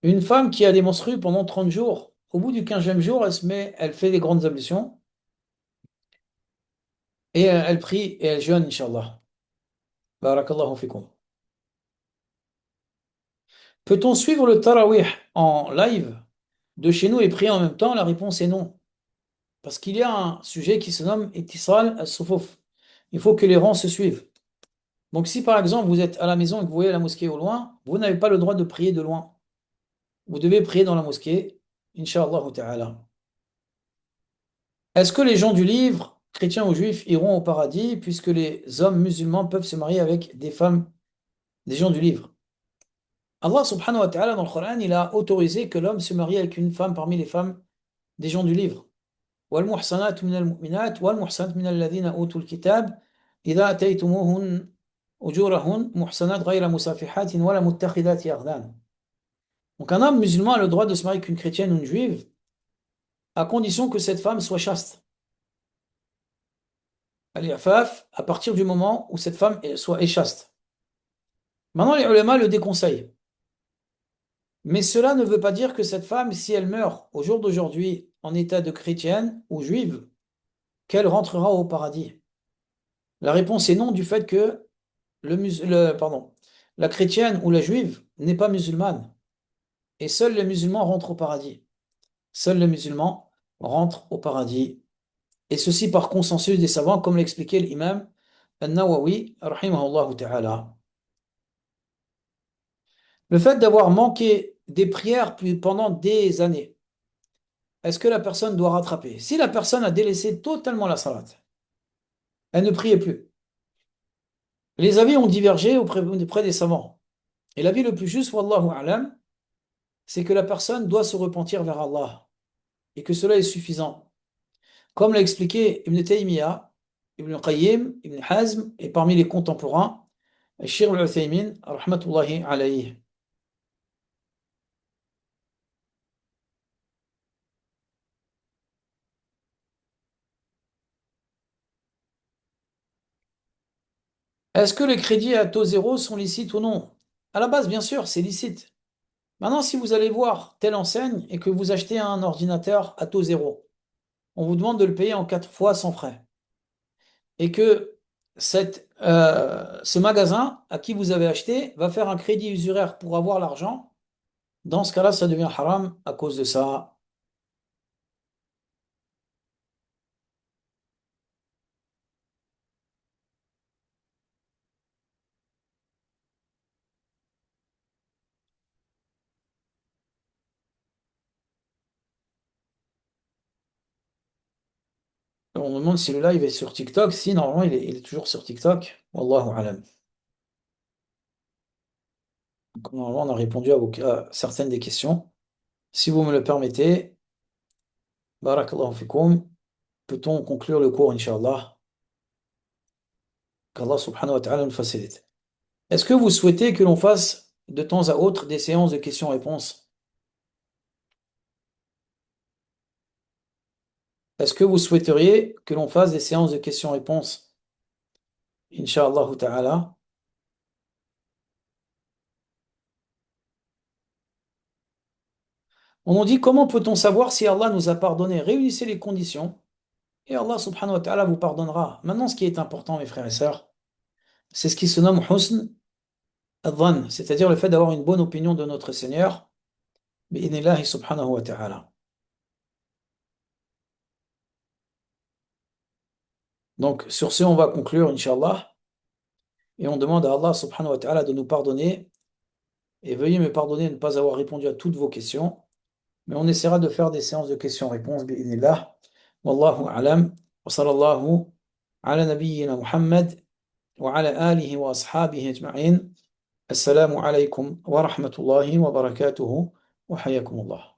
Une femme qui a des menstrues pendant 30 jours, au bout du 15e jour, elle fait des grandes ablutions et elle prie et elle jeûne, Inch'Allah. Barakallahu fikum. Peut-on suivre le Tarawih en live de chez nous et prier en même temps? La réponse est non. Parce qu'il y a un sujet qui se nomme Ittisal al-Sufuf. Il faut que les rangs se suivent. Donc si par exemple vous êtes à la maison et que vous voyez la mosquée au loin, vous n'avez pas le droit de prier de loin. Vous devez prier dans la mosquée, Inch'Allah ta'ala. Est-ce que les gens du livre, chrétiens ou juifs, iront au paradis puisque les hommes musulmans peuvent se marier avec des femmes des gens du livre? Allah subhanahu wa ta'ala dans le Coran, il a autorisé que l'homme se marie avec une femme parmi les femmes des gens du livre. والمحصنات من المؤمنات والمحصنات من الذين أوتوا الكتاب إذا أتيتموهن أجورهن محصنات غير مسافحات ولا متخذات أخدان. Donc un homme musulman a le droit de se marier avec une chrétienne ou une juive à condition que cette femme soit chaste. Al-Yafaf, à partir du moment où cette femme est chaste. Maintenant, les ulama le déconseillent. Mais cela ne veut pas dire que cette femme, si elle meurt au jour d'aujourd'hui en état de chrétienne ou juive, qu'elle rentrera au paradis. La réponse est non du fait que la chrétienne ou la juive n'est pas musulmane. Et seuls les musulmans rentrent au paradis. Seuls les musulmans rentrent au paradis. Et ceci par consensus des savants, comme l'expliquait l'imam An-Nawawi, rahimahullah ta'ala. Le fait d'avoir manqué des prières pendant des années, est-ce que la personne doit rattraper? Si la personne a délaissé totalement la salat, elle ne priait plus. Les avis ont divergé auprès des savants. Et l'avis le plus juste, wallahu a'lam, c'est que la personne doit se repentir vers Allah et que cela est suffisant. Comme l'a expliqué Ibn Taymiyyah, Ibn Qayyim, Ibn Hazm et parmi les contemporains, Cheikh al-Uthaymin, rahmatullahi alayhi. Est-ce que les crédits à taux zéro sont licites ou non? À la base, bien sûr, c'est licite. Maintenant, si vous allez voir telle enseigne et que vous achetez un ordinateur à taux zéro, on vous demande de le payer en 4 fois sans frais. Et que ce magasin à qui vous avez acheté va faire un crédit usuraire pour avoir l'argent, dans ce cas-là, ça devient haram à cause de ça. On me demande si le live est sur TikTok. Si, normalement, il est toujours sur TikTok. Wallahu alam. Donc, normalement, on a répondu à certaines des questions. Si vous me le permettez, barakallahu fikum, peut-on conclure le cours, Inch'Allah? Qu'Allah subhanahu wa ta'ala nous facilite. Est-ce que vous souhaitez que l'on fasse de temps à autre des séances de questions-réponses? Est-ce que vous souhaiteriez que l'on fasse des séances de questions-réponses? Inch'Allah ta'ala. On nous dit comment peut-on savoir si Allah nous a pardonné? Réunissez les conditions et Allah subhanahu wa ta'ala vous pardonnera. Maintenant, ce qui est important, mes frères et sœurs, c'est ce qui se nomme husn al-dhann, c'est-à-dire le fait d'avoir une bonne opinion de notre Seigneur, bi'idhnillahi subhanahu wa ta'ala. Donc, sur ce, on va conclure, Inch'Allah, et on demande à Allah subhanahu wa ta'ala de nous pardonner, et veuillez me pardonner de ne pas avoir répondu à toutes vos questions, mais on essaiera de faire des séances de questions-réponses, bi'idhnillah. Wallahu a'lam, wa sallallahu ala nabiyyina Muhammad, wa ala alihi wa ashabihi ajma'in. Assalamu alaykum wa rahmatullahi wa barakatuhu, wa hayakum Allah.